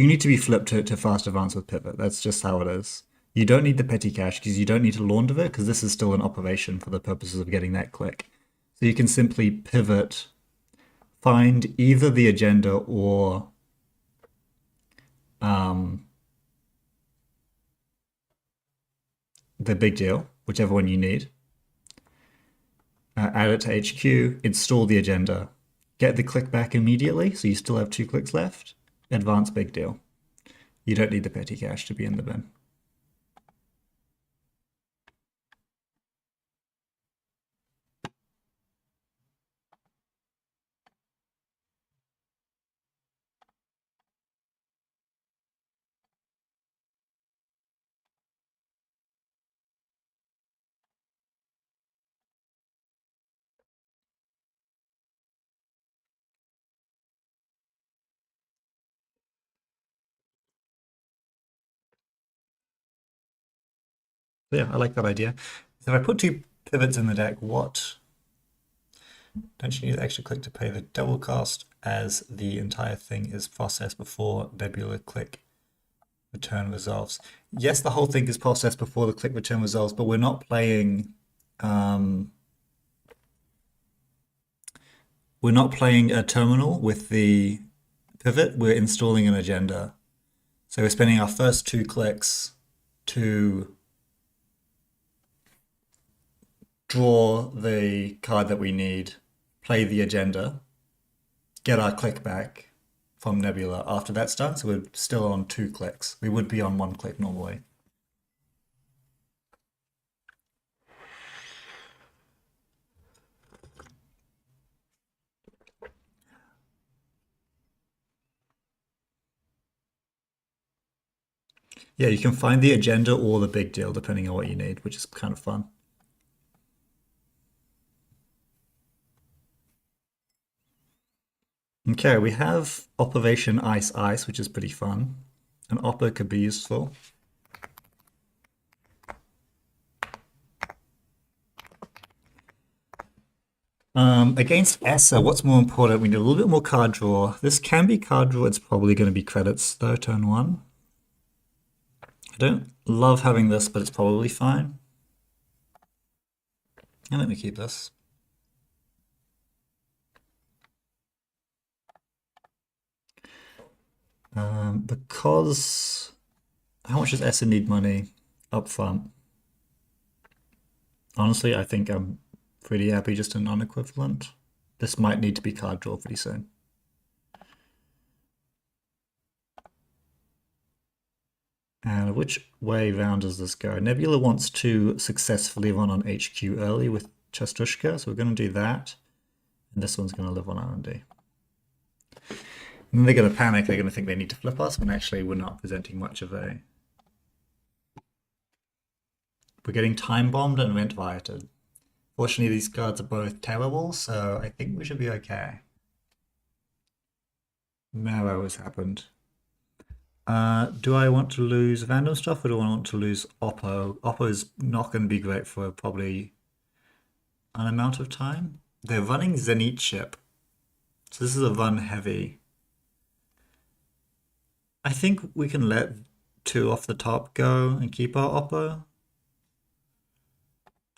need to be flipped to fast advance with pivot. That's just how it is. You don't need the petty cache because you don't need to launder it because this is still an operation for the purposes of getting that click. So you can simply pivot, find either the agenda or the big deal, whichever one you need. Add it to HQ, install the agenda, get the click back immediately, so you still have 2 clicks left. Advance big deal. You don't need the petty cache to be in the bin. So yeah, I like that idea. So if I put two pivots in the deck, what don't you need the extra click to pay the double cost as the entire thing is processed before Nebula click return resolves? Yes, the whole thing is processed before the click return resolves, but we're not playing a terminal with the pivot. We're installing an agenda. So we're spending our first two clicks to draw the card that we need, play the agenda, get our click back from Nebula after that's done. So we're still on two clicks. We would be on one click normally. Yeah, you can find the agenda or the big deal depending on what you need, which is kind of fun. Okay, we have Operation Ice Ice, which is pretty fun. An Oppo could be useful. Against Essa, what's more important? We need a little bit more card draw. This can be card draw. It's probably going to be credits though, turn one. I don't love having this, but it's probably fine. And let me keep this. Because how much does Essa need money up front? Honestly, I think I'm pretty happy just a non-equivalent. This might need to be card draw pretty soon. And which way round does this go? Nebula wants to successfully run on HQ early with Chastushka, so we're going to do that. And this one's going to live on R&D. And then they're going to panic. They're going to think they need to flip us, when actually we're not presenting much of a... We're getting time bombed and rent rioted. Fortunately, these cards are both terrible, so I think we should be okay. Marrow has happened. Do I want to lose Vandal stuff or do I want to lose Oppo? Oppo is not going to be great for probably an amount of time. They're running Zenith ship. So this is a run heavy. I think we can let two off the top go and keep our Oppo.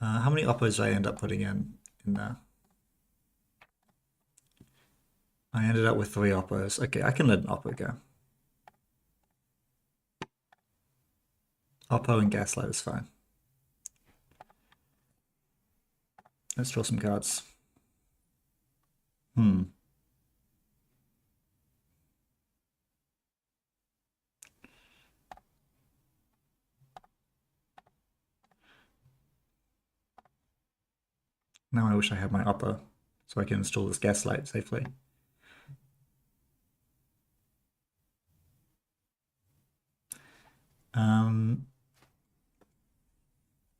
How many Oppos did I end up putting in there? I ended up with 3 Oppos. Okay, I can let an Oppo go. Oppo and Gaslight is fine. Let's draw some cards. Now I wish I had my Oppo so I can install this Gaslight safely.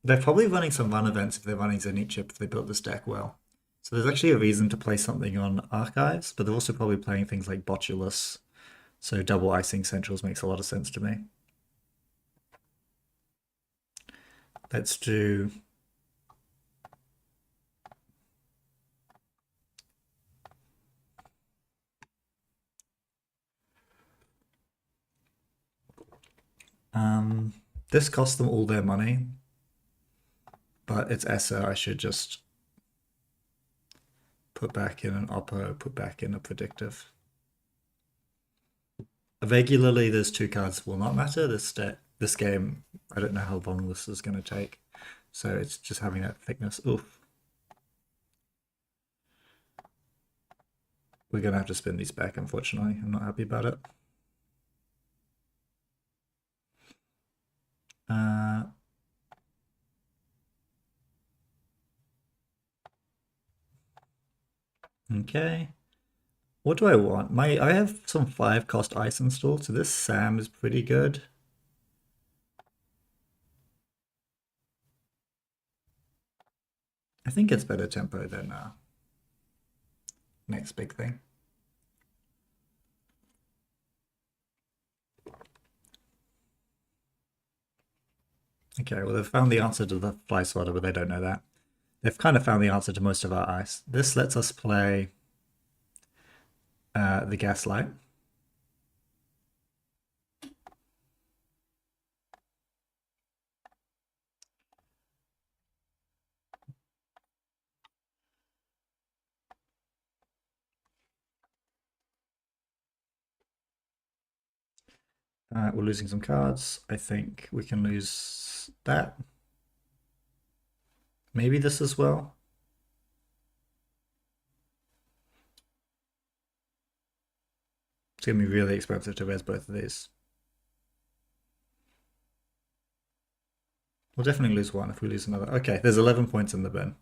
They're probably running some run events if they're running Zenith chip if they built this deck well. So there's actually a reason to play something on Archives, but they're also probably playing things like Botulus. So double icing centrals makes a lot of sense to me. Let's do... this costs them all their money, but it's Essa. I should just put back in an Oppo, put back in a predictive. Regularly, those two cards will not matter. This game, I don't know how long this is going to take. So it's just having that thickness. Oof. We're going to have to spin these back, unfortunately. I'm not happy about it. Okay. What do I want? I have some 5-cost ice installed, so this Sam is pretty good. I think it's better tempo than next big thing. Okay, well, they've found the answer to the fly swatter, but they don't know that. They've kind of found the answer to most of our ice. This lets us play the gaslight. We're losing some cards. I think we can lose that. Maybe this as well. It's going to be really expensive to res both of these. We'll definitely lose one if we lose another. Okay, there's 11 points in the bin.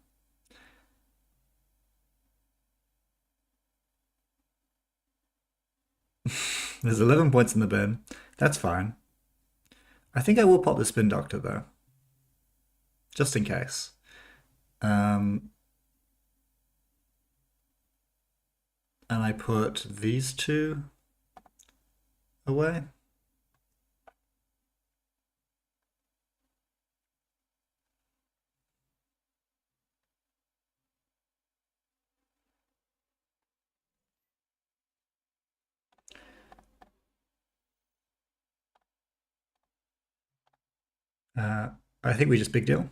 There's 11 points in the bin. That's fine. I think I will pop the Spin Doctor, though. Just in case. And I put these two away. I think we just big deal.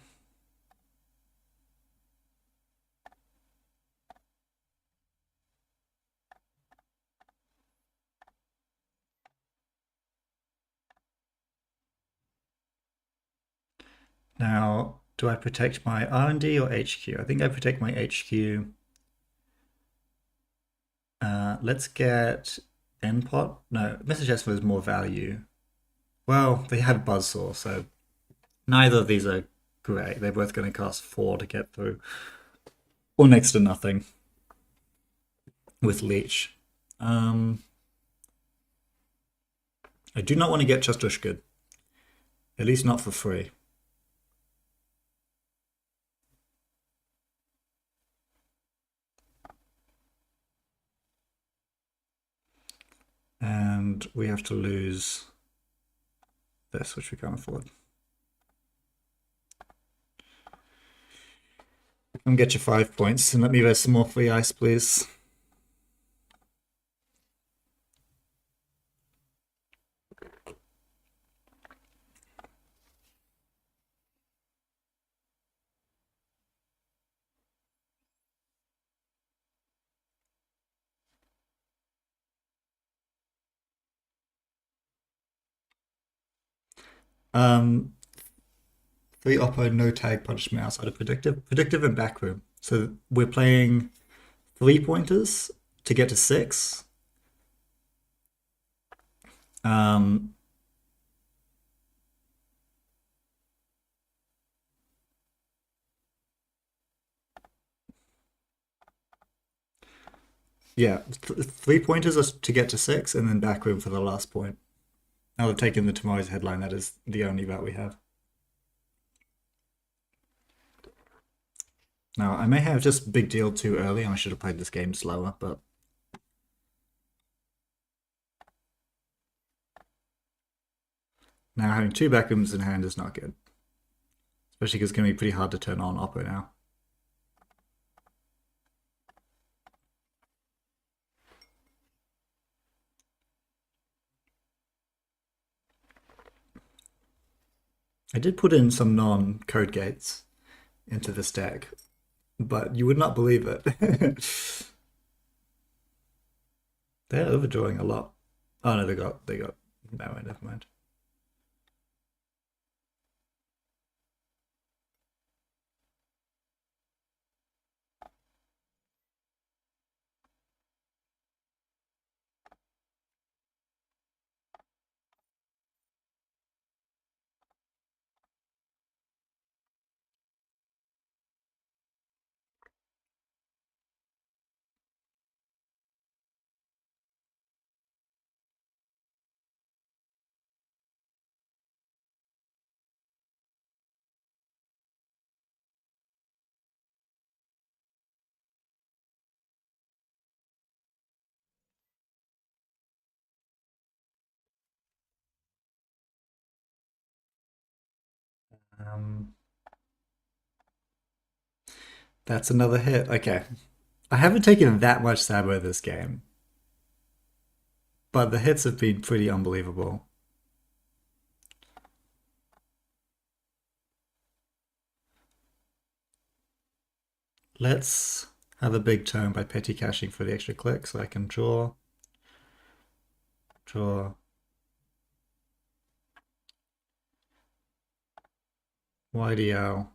Now, do I protect my R&D or HQ? I think I protect my HQ. Let's get NPOT. No, Message Expo is more value. Well, they have Buzzsaw, so neither of these are great. They're both going to cost 4 to get through. Or next to nothing with Leech. I do not want to get Chastushka. At least not for free. And we have to lose this, which we can't afford. Come get your 5 points and let me raise some more free ice, please. Um, 3 Oppo, no tag punishment outside of predictive and backroom. So we're playing 3 pointers to get to 6. Um, yeah, 3 pointers are to get to 6, and then backroom for the last point. Now they've taken the tomorrow's headline. That is the only route we have. Now I may have just big deal too early, and I should have played this game slower, but now having 2 backrooms in hand is not good. Especially because it's going to be pretty hard to turn on Oppo now. I did put in some non-code gates into this deck, but you would not believe it. They're overdrawing a lot. Oh no, they got no, never mind. That's another hit. Okay. I haven't taken that much Sabo this game, but the hits have been pretty unbelievable. Let's have a big turn by petty caching for the extra click so I can draw. YDL.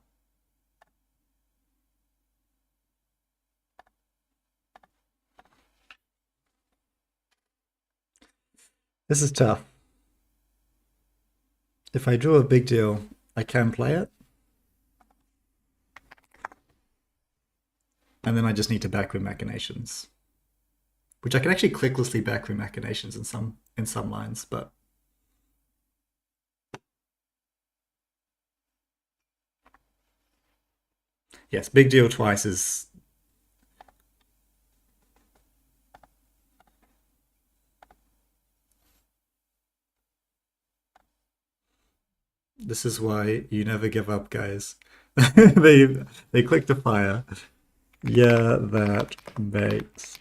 This is tough. If I draw a big deal, I can play it. And then I just need to backroom machinations. Which I can actually clicklessly backroom machinations in some lines, but yes, big deal twice is this is why you never give up, guys. they click to fire. Yeah, that makes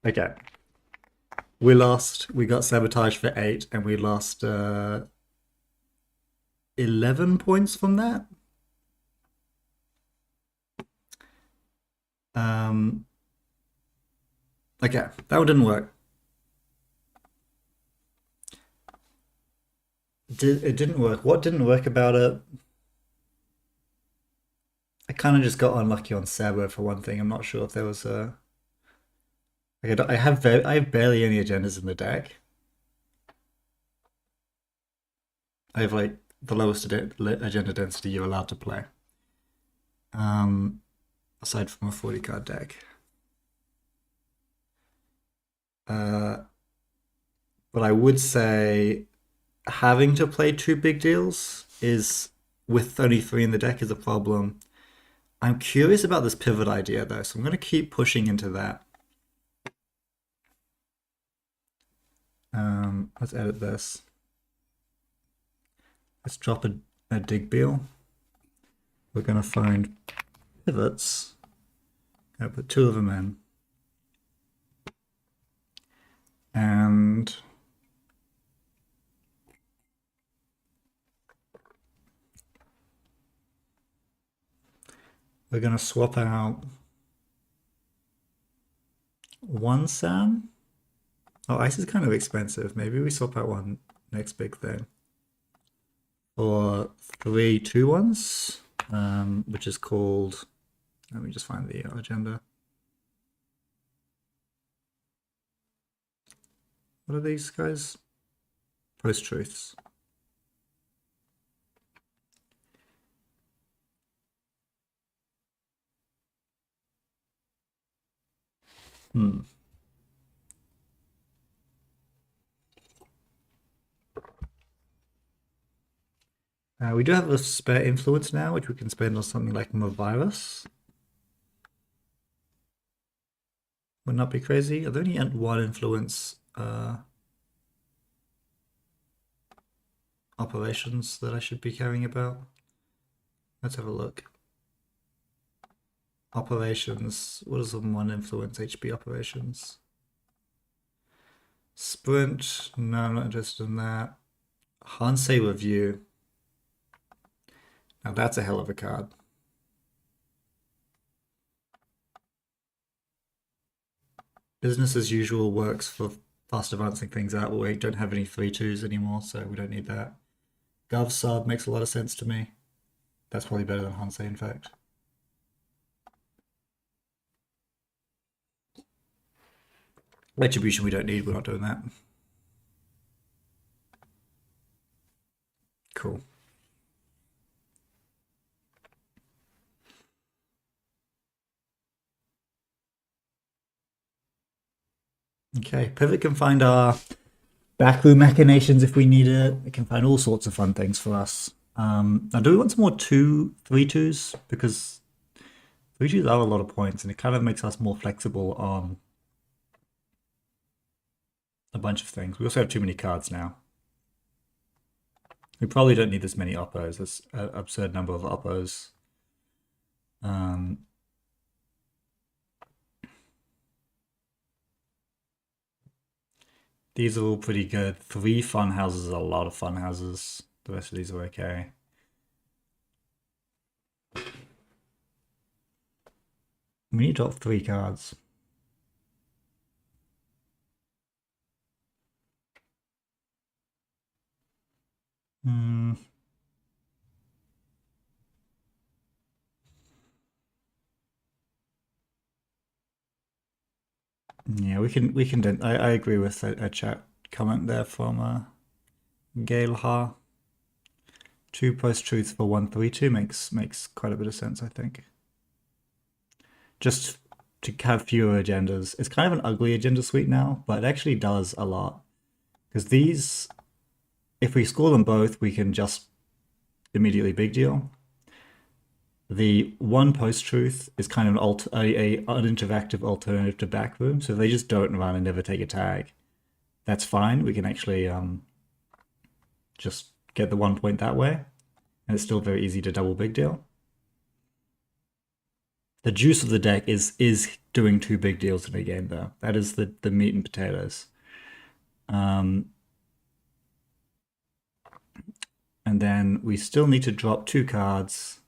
okay. We lost. We got sabotaged for 8, and we lost 11 points from that. Okay, that one didn't work. It didn't work. What didn't work about it? I kind of just got unlucky on Sabo for one thing. I'm not sure if there was a. Like I have barely any agendas in the deck. I have like the lowest agenda density you're allowed to play. Aside from a 40 card deck. But I would say having to play 2 big deals is, with 33 in the deck, is a problem. I'm curious about this pivot idea though, so I'm going to keep pushing into that. Let's edit this. Let's drop a dig deal. We're going to find pivots. I'll put 2 of them in. And we're going to swap out 1 Sam. Oh, ice is kind of expensive. Maybe we swap out 1 next big thing. Or 3 2-1s, which is called. Let me just find the agenda. What are these guys? Post-truths. We do have a spare influence now, which we can spend on something like Mavirus. Would not be crazy. Are there only 1 influence operations that I should be caring about? Let's have a look. Operations. What is the 1 influence HP operations? Sprint. No, I'm not interested in that. Hansei Review. Now that's a hell of a card. Business as usual works for fast advancing things out. We don't have any 3-2s anymore, so we don't need that. Gov sub makes a lot of sense to me. That's probably better than Hansei, in fact. Retribution we don't need, we're not doing that. Cool. Okay, Pivot can find our backroom machinations if we need it. It can find all sorts of fun things for us. Now, do we want some more 3-2s? Because We usually allow a lot of points, and it kind of makes us more flexible on a bunch of things. We also have too many cards now. We probably don't need this many oppos. That's an absurd number of oppos. These are all pretty good. 3 fun houses is a lot of fun houses. The rest of these are okay. We need to drop 3 cards. Yeah, we can. I agree with a chat comment there from Gail Ha. 2 post-truths for 132 makes quite a bit of sense, I think. Just to have fewer agendas. It's kind of an ugly agenda suite now, but it actually does a lot. Because these, if we score them both, we can just immediately big deal. The 1 post-truth is kind of an uninteractive alternative to backroom, so if they just don't run and never take a tag, that's fine. We can actually just get the 1 point that way, and it's still very easy to double big deal. The juice of the deck is doing 2 big deals in a game, though. That is the meat and potatoes. And then we still need to drop 2 cards.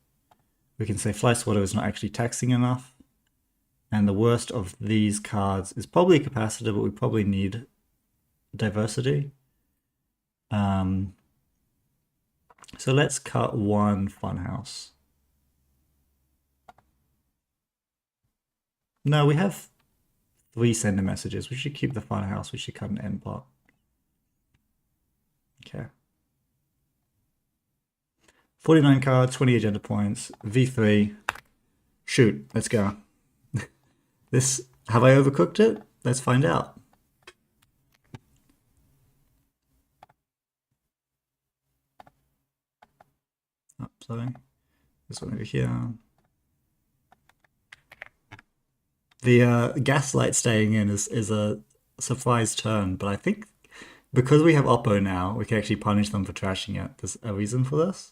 We can say Fly Swatter is not actually taxing enough. And the worst of these cards is probably Capacitor, but we probably need Diversity. So let's cut 1 Funhouse. No, we have 3 sender messages. We should keep the Funhouse. We should cut an end pot. Okay. 49 cards, 20 agenda points, V3. Shoot, let's go. Have I overcooked it? Let's find out. Oh, sorry. This one over here. The Gaslight staying in is a surprise turn, but I think because we have Oppo now, we can actually punish them for trashing it. There's a reason for this.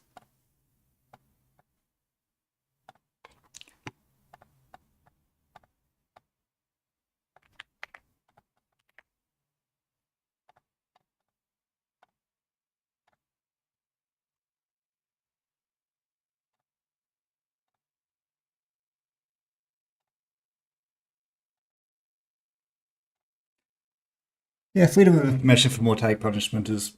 Yeah, freedom of information for more tag punishment is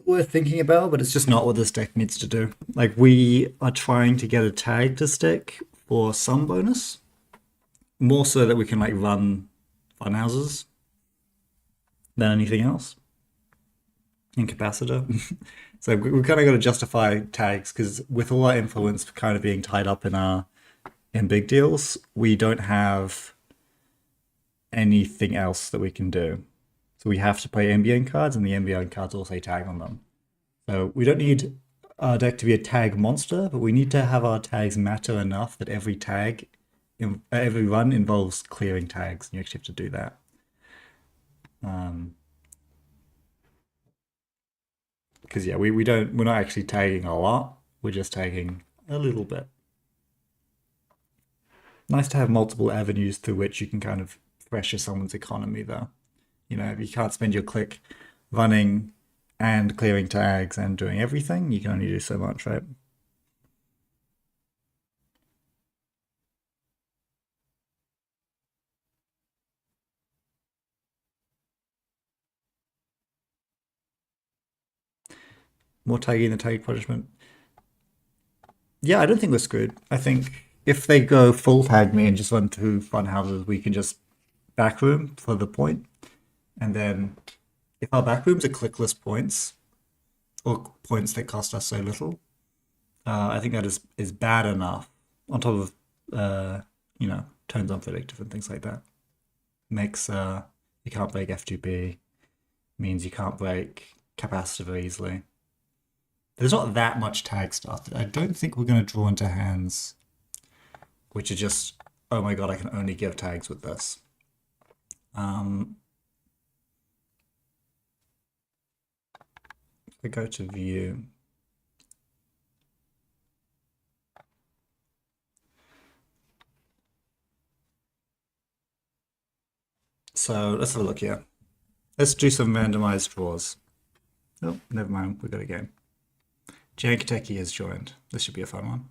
worth thinking about, but it's just not what this deck needs to do. Like, we are trying to get a tag to stick for some bonus, more so that we can like run fun houses than anything else. Incapacitor. So we kind of got to justify tags because with all our influence kind of being tied up in big deals, we don't have anything else that we can do. So we have to play NBN cards, and the NBN cards all say tag on them. So we don't need our deck to be a tag monster, but we need to have our tags matter enough that every tag, every run involves clearing tags, and you actually have to do that. Because yeah, we're not actually tagging a lot. We're just tagging a little bit. Nice to have multiple avenues through which you can kind of pressure someone's economy, though. You know, if you can't spend your click running and clearing tags and doing everything, you can only do so much, right? More tagging than tag punishment. Yeah, I don't think we're screwed. I think if they go full tag me and just run 2 fun houses, we can just backroom for the point. And then if our backrooms are clickless points, or points that cost us so little, I think that is bad enough. On top of you know, turns unpredictive and things like that. Makes you can't break F2B, means you can't break capacitor very easily. There's not that much tag stuff. I don't think we're going to draw into hands which are just, oh my god, I can only give tags with this. If we go to view, so let's have a look here. Let's do some randomized draws. Oh, never mind, we got a game. Jankateki has joined. This should be a fun one.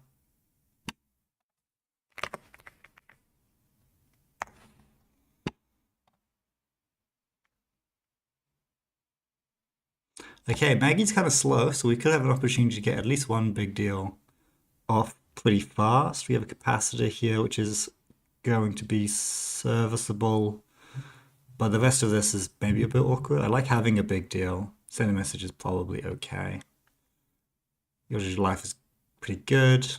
Okay, Maggie's kind of slow, so we could have an opportunity to get at least one big deal off pretty fast. We have a capacitor here, which is going to be serviceable, but the rest of this is maybe a bit awkward. I like having a big deal. Sending a message is probably okay. Your life is pretty good.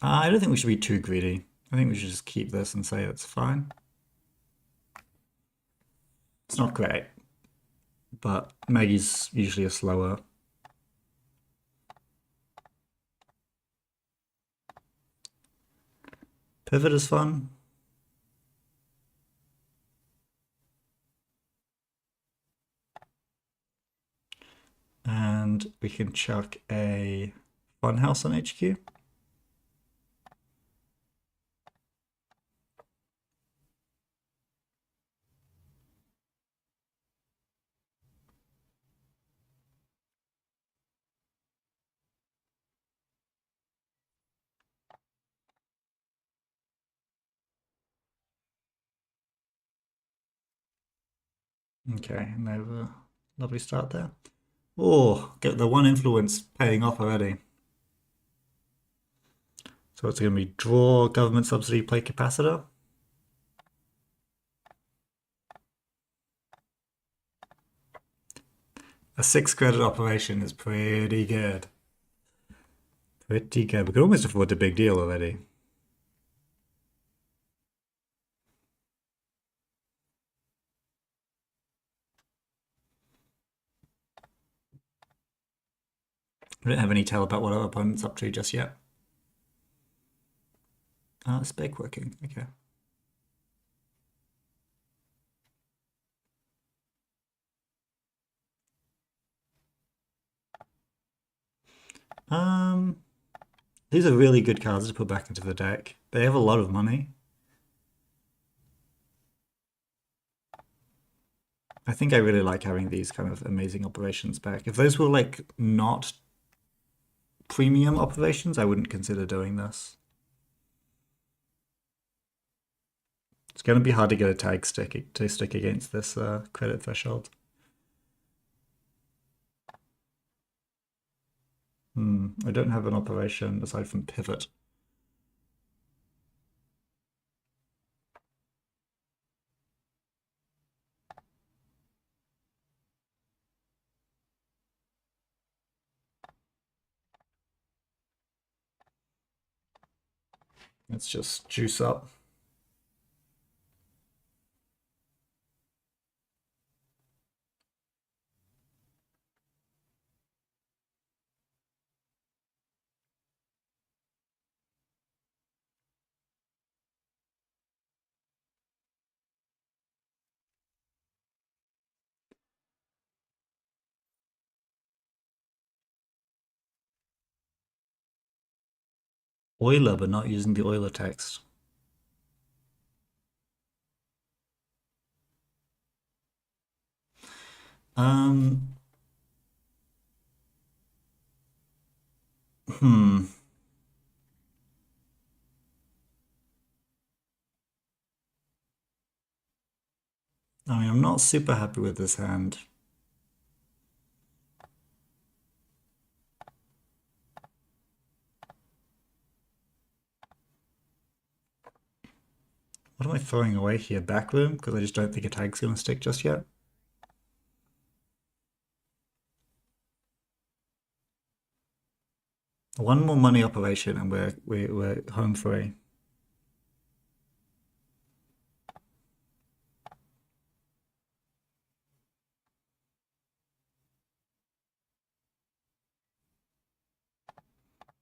I don't think we should be too greedy. I think we should just keep this and say it's fine. It's not great, but Maggie's usually a slower. Pivot is fun. And we can chuck a funhouse on HQ. Okay, and they have a lovely start there. Oh, get the one influence paying off already. So it's going to be draw, government subsidy, play capacitor. A 6 credit operation is pretty good. Pretty good. We could almost afford a big deal already. We don't have any tell about what our opponent's up to just yet. It's big working. Okay. These are really good cards to put back into the deck. They have a lot of money. I think I really like having these kind of amazing operations back. If those were like not premium operations, I wouldn't consider doing this. It's going to be hard to get a tag stick against this credit threshold. I don't have an operation aside from pivot. Let's just juice up. Euler, but not using the Euler text. Um, hmm. I mean, I'm not super happy with this hand. What am I throwing away here? Backroom? Because I just don't think a tag's going to stick just yet. One more money operation and we're home free.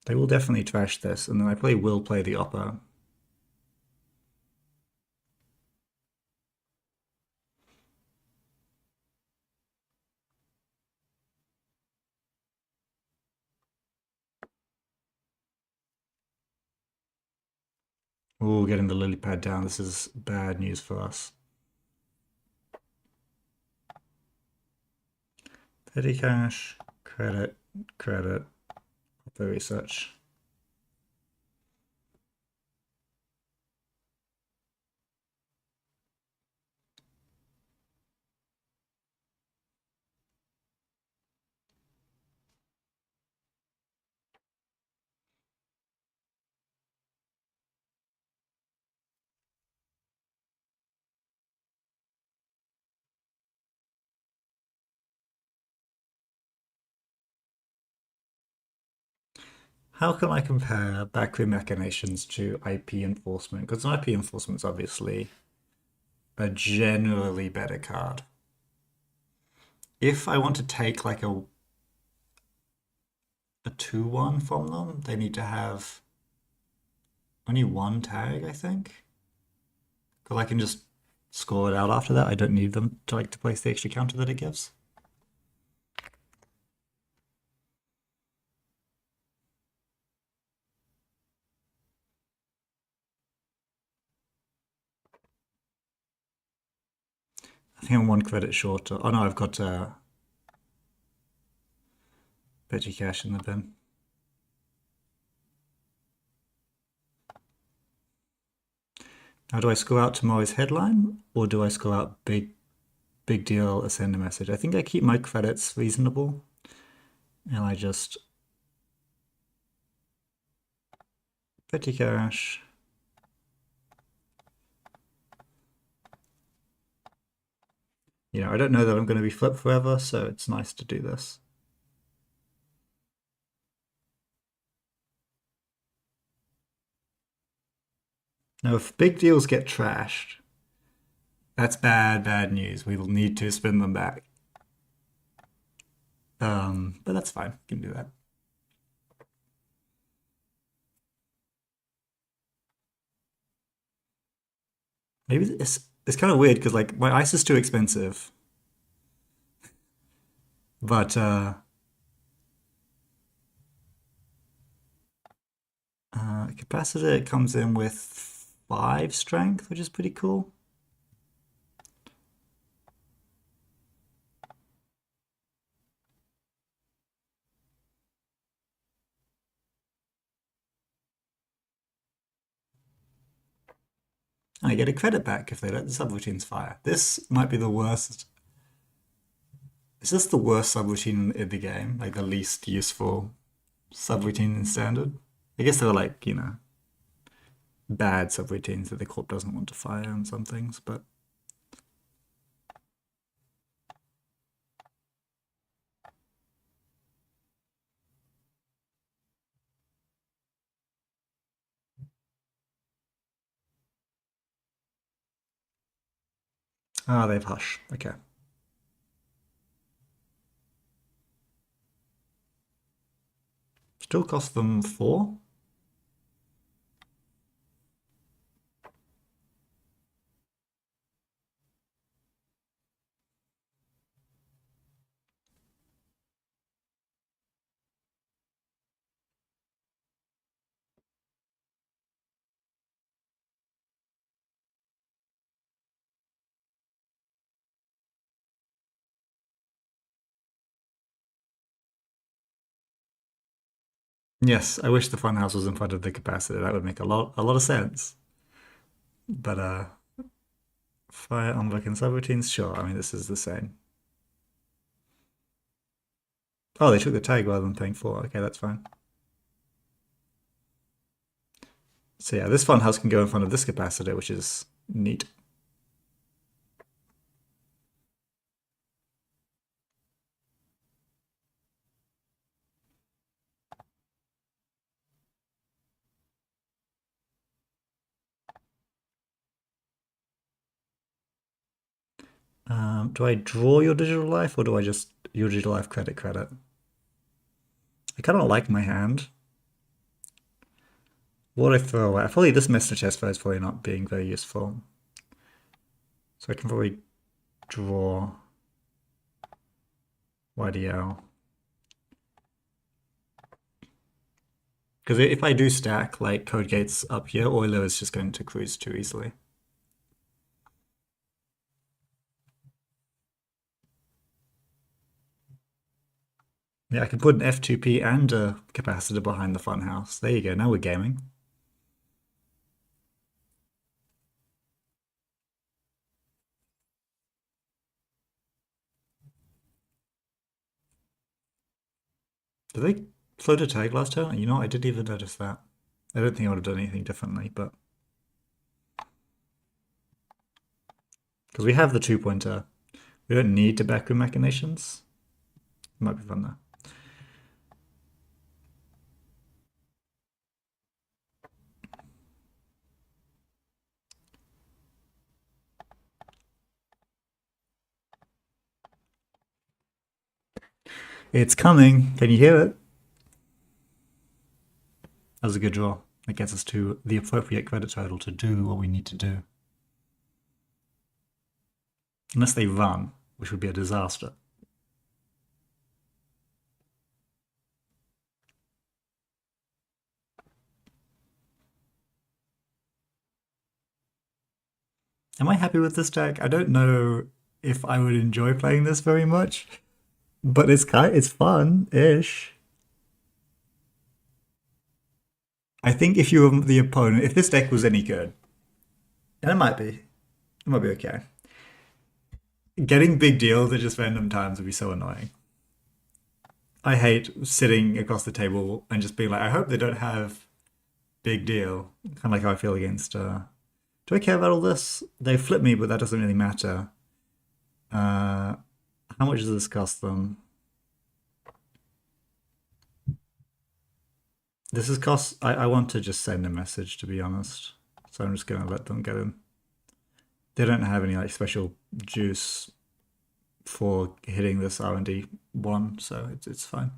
They will definitely trash this, and then I probably will play the opera. Oh, getting the lily pad down. This is bad news for us. Petty cash, credit, credit, opera research. How can I compare backroom machinations to IP enforcement? Because IP enforcement is obviously a generally better card. If I want to take like a 2-1 from them, they need to have only one tag, I think. Because I can just score it out after that. I don't need them to like to place the extra counter that it gives. I think I'm one credit shorter. Oh no, I've got petty cash in the bin. Now, do I score out tomorrow's headline or do I score out big deal ascend a message? I think I keep my credits reasonable and I just petty cash. You know, I don't know that I'm going to be flipped forever, so it's nice to do this. Now, if big deals get trashed, that's bad news. We will need to spin them back. But that's fine. We can do that. Maybe it's kind of weird because like my ice is too expensive, but capacitor comes in with 5 strength, which is pretty cool. And I get a credit back if they let the subroutines fire. This might be the worst. Is this the worst subroutine in the game? Like the least useful subroutine in standard? I guess there are like, you know, bad subroutines that the corp doesn't want to fire on some things, but they've hush. Okay. Still cost them 4. Yes, I wish the funhouse was in front of the capacitor. That would make a lot of sense. But fire unlock and subroutines, sure. I mean, this is the same. Oh, they took the tag rather than paying 4. Okay, that's fine. So yeah, this funhouse can go in front of this capacitor, which is neat. Do I draw your digital life or do I just your digital life credit credit? I kind of like my hand. What I throw away? I feel like this Mr. Chessboard is probably not being very useful. So I can probably draw YDL. Because if I do stack like code gates up here, Euler is just going to cruise too easily. Yeah, I can put an F2P and a capacitor behind the funhouse. There you go, now we're gaming. Did they float a tag last turn? You know, I didn't even notice that. I don't think I would have done anything differently, but... Because we have the 2-pointer. We don't need to backroom machinations. It might be fun though. It's coming. Can you hear it? That was a good draw. That gets us to the appropriate credit total to do what we need to do. Unless they run, which would be a disaster. Am I happy with this deck? I don't know if I would enjoy playing this very much, but it's fun-ish. I think if you were the opponent, if this deck was any good, and it might be okay. Getting big deals at just random times would be so annoying. I hate sitting across the table and just being like, I hope they don't have big deal. Kind of like how I feel against. Do I care about all this? They flip me, but that doesn't really matter. How much does this cost them? This is cost. I want to just send a message, to be honest. So I'm just gonna let them get in. They don't have any like special juice for hitting this R&D one, so it's fine.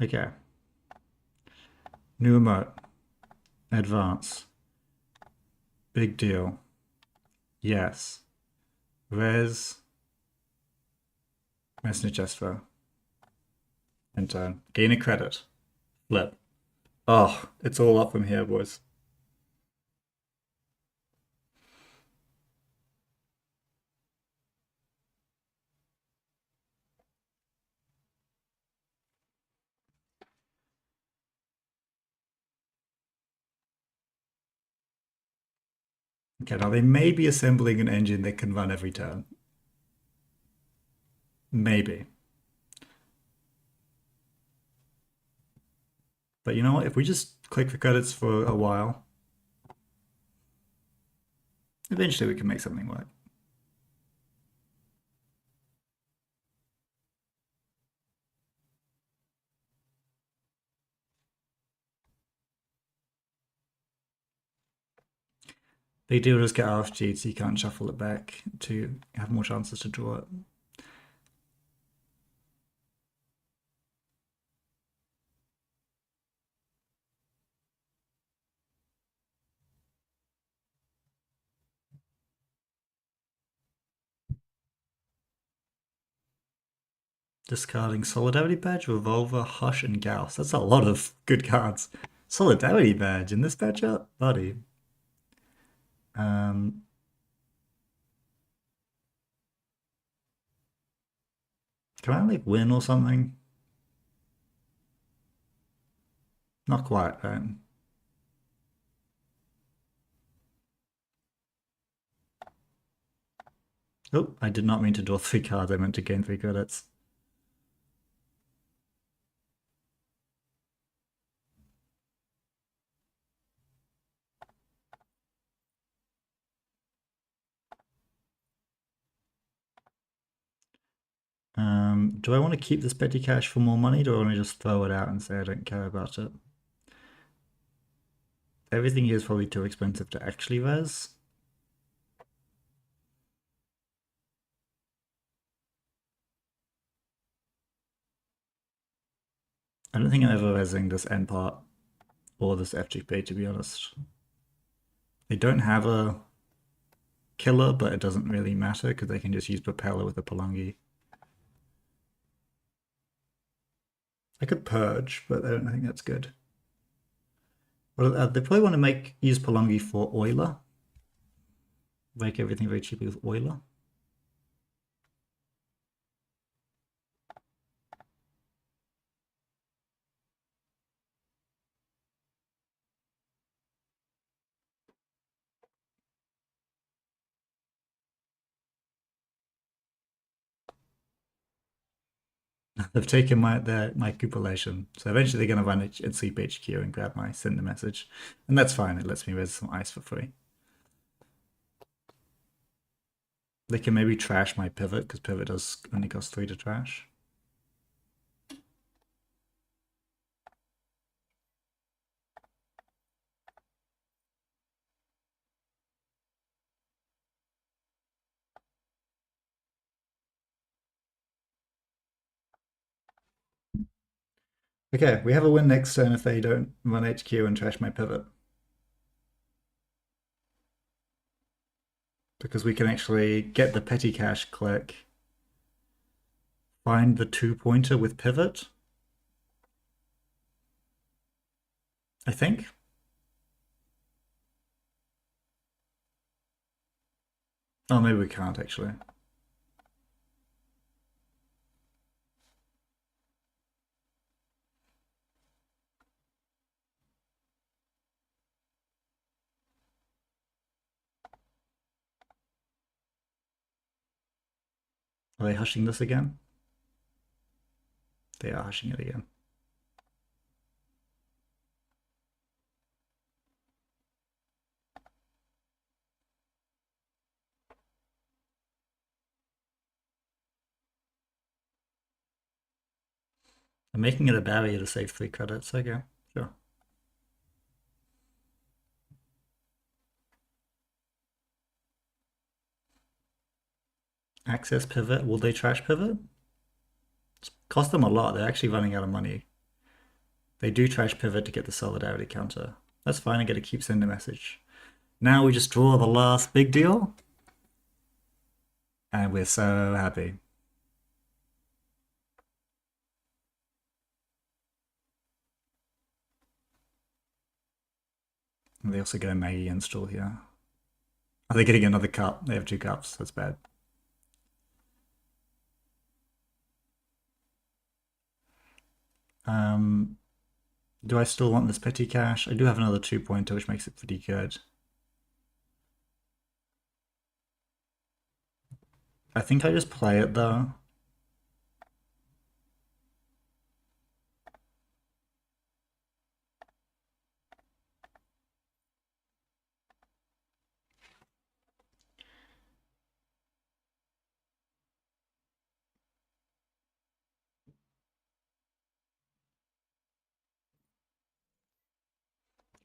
Okay. New emote. Advance. Big deal. Yes. Res. Messenger gesture. And turn. Gain a credit. Flip. Oh, it's all up from here, boys. Okay, now they may be assembling an engine that can run every turn. Maybe. But you know what? If we just click the credits for a while, eventually we can make something work. They do just get RFG'd, so you can't shuffle it back to have more chances to draw it. Discarding Solidarity Badge, Revolver, Hush, and Gauss. That's a lot of good cards. Solidarity Badge in this matchup? Buddy. Can I like win or something? Not quite, right? Oh, I did not mean to draw 3 cards, I meant to gain 3 credits. Do I want to keep this petty cash for more money? Do I want to just throw it out and say I don't care about it? Everything here is probably too expensive to actually res. I don't think I'm ever resing this end part or this FGP, to be honest. They don't have a killer, but it doesn't really matter because they can just use Propeller with the Palangi. I could Purge, but I don't think that's good. Well, they probably want to use Palangi for Oiler. Make everything very cheaply with Oiler. They've taken my cupulation, so eventually they're going to run it at Sleep HQ and grab my send the message, and that's fine. It lets me res some ice for free. They can maybe trash my pivot because pivot does only cost 3 to trash. Okay, we have a win next turn if they don't run HQ and trash my pivot. Because we can actually get the petty cash click, find the 2-pointer with pivot, I think. Oh, maybe we can't actually. Are they hushing this again? They are hushing it again. I'm making it a barrier to save 3 credits. Okay, sure. Access pivot. Will they trash pivot? It's cost them a lot. They're actually running out of money. They do trash pivot to get the solidarity counter. That's fine. I get to keep sending a message. Now we just draw the last big deal. And we're so happy. And they also get a Maggie install here. Are they getting another cup? They have 2 cups. That's bad. Do I still want this petty cash? I do have another 2-pointer, which makes it pretty good. I think I just play it though.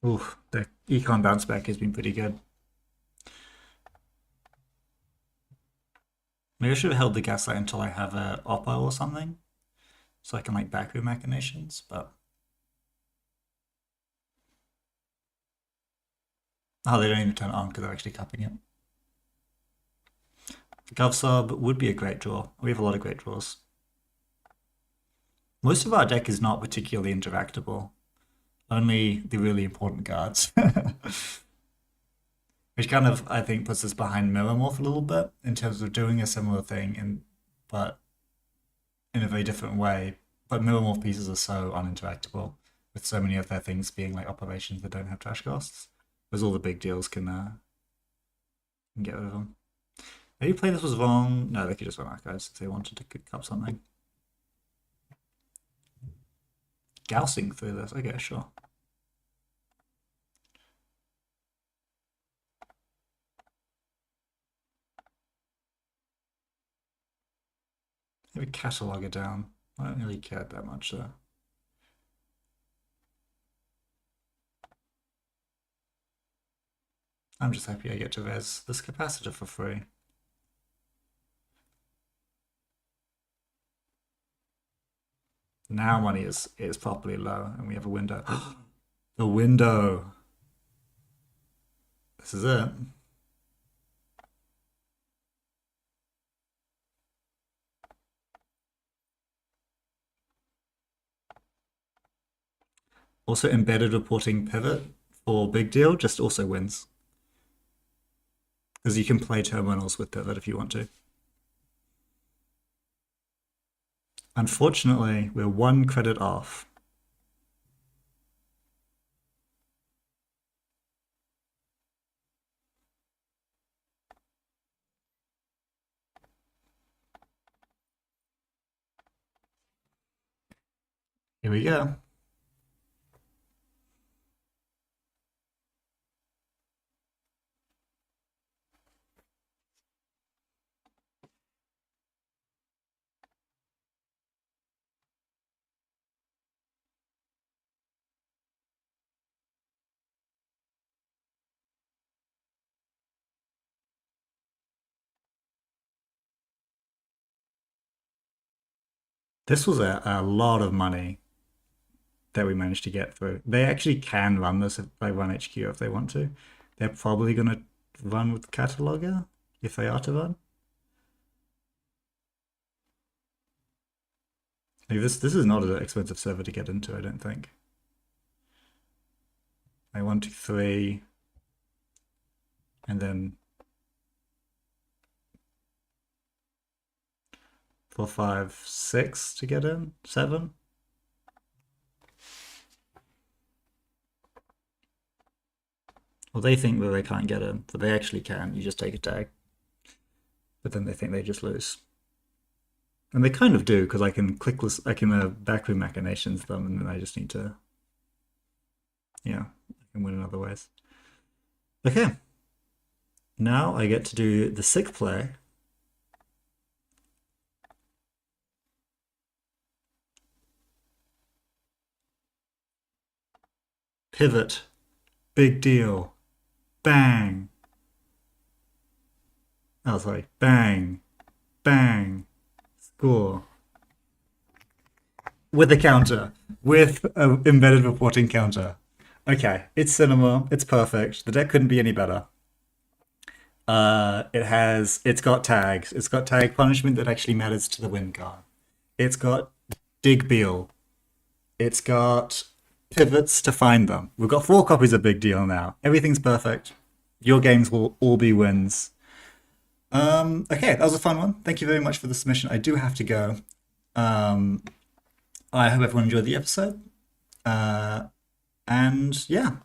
Oof, the econ bounce back has been pretty good. Maybe I should have held the gaslight until I have a Oppo or something, so I can like backroom machinations, but... Oh, they don't even turn it on because they're actually cupping it. Gov sub would be a great draw. We have a lot of great draws. Most of our deck is not particularly interactable. Only the really important cards. Which kind of, I think, puts us behind Mirror Morph a little bit in terms of doing a similar thing, but in a very different way. But Mirror Morph pieces are so uninteractable, with so many of their things being like operations that don't have trash costs. Whereas all the big deals can get rid of them. Maybe playing this was wrong. No, they could just run archives if they wanted to cook up something. Gousing through this. Okay, sure. cataloger down. I don't really care that much though. I'm just happy I get to res this capacitor for free. Now money is properly low and we have a window. The window. This is it. Also embedded reporting pivot for big deal just also wins. Because you can play terminals with pivot if you want to. Unfortunately, we're one credit off. Here we go. This was a lot of money that we managed to get through. They actually can run this if they run HQ if they want to. They're probably going to run with Cataloger if they are to run. Like this is not an expensive server to get into, I don't think. 1, 2, 3, and then 4, 5, 6 to get in, 7. Well, they think that they can't get in, but they actually can. You just take a tag. But then they think they just lose. And they kind of do, because I can backroom machinations them, and then I just need to, yeah, I can win in other ways. Okay. Now I get to do the sick play. Pivot. Big deal. Bang. Oh, sorry. Bang. Bang. Score. With a counter. With an embedded reporting counter. Okay, it's cinema. It's perfect. The deck couldn't be any better. It's got tags. It's got tag punishment that actually matters to the win card. It's got dig beal. It's got pivots to find them. We've got 4 copies of Big Deal now. Everything's perfect. Your games will all be wins. Okay, that was a fun one. Thank you very much for the submission. I do have to go. I hope everyone enjoyed the episode. And yeah,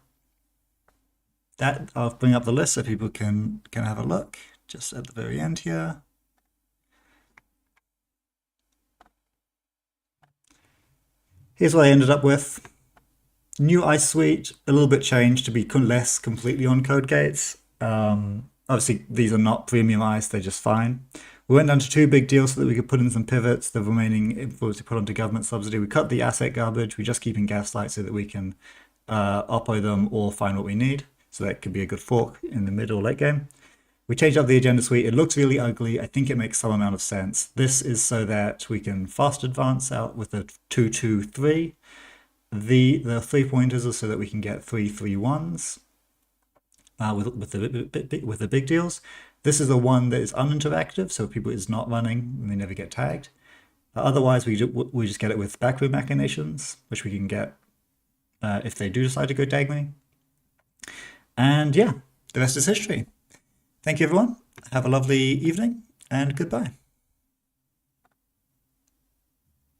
that I'll bring up the list so people can have a look just at the very end here. Here's what I ended up with. New Ice Suite, a little bit changed to be less completely on code gates. Obviously, these are not premium ice, they're just fine. We went down to 2 big deals so that we could put in some pivots. The remaining influence we put onto government subsidy. We cut the asset garbage. We just keep in Gaslight so that we can oppo them or find what we need. So that could be a good fork in the mid or late game. We changed up the agenda suite. It looks really ugly. I think it makes some amount of sense. This is so that we can fast advance out with the 2-2-3. The 3-pointers are so that we can get 3-3-1s with the big deals. This is the one that is uninteractive, so people is not running and they never get tagged. Otherwise, we just get it with backroom machinations, which we can get if they do decide to go tag me. And yeah, the rest is history. Thank you, everyone. Have a lovely evening, and goodbye.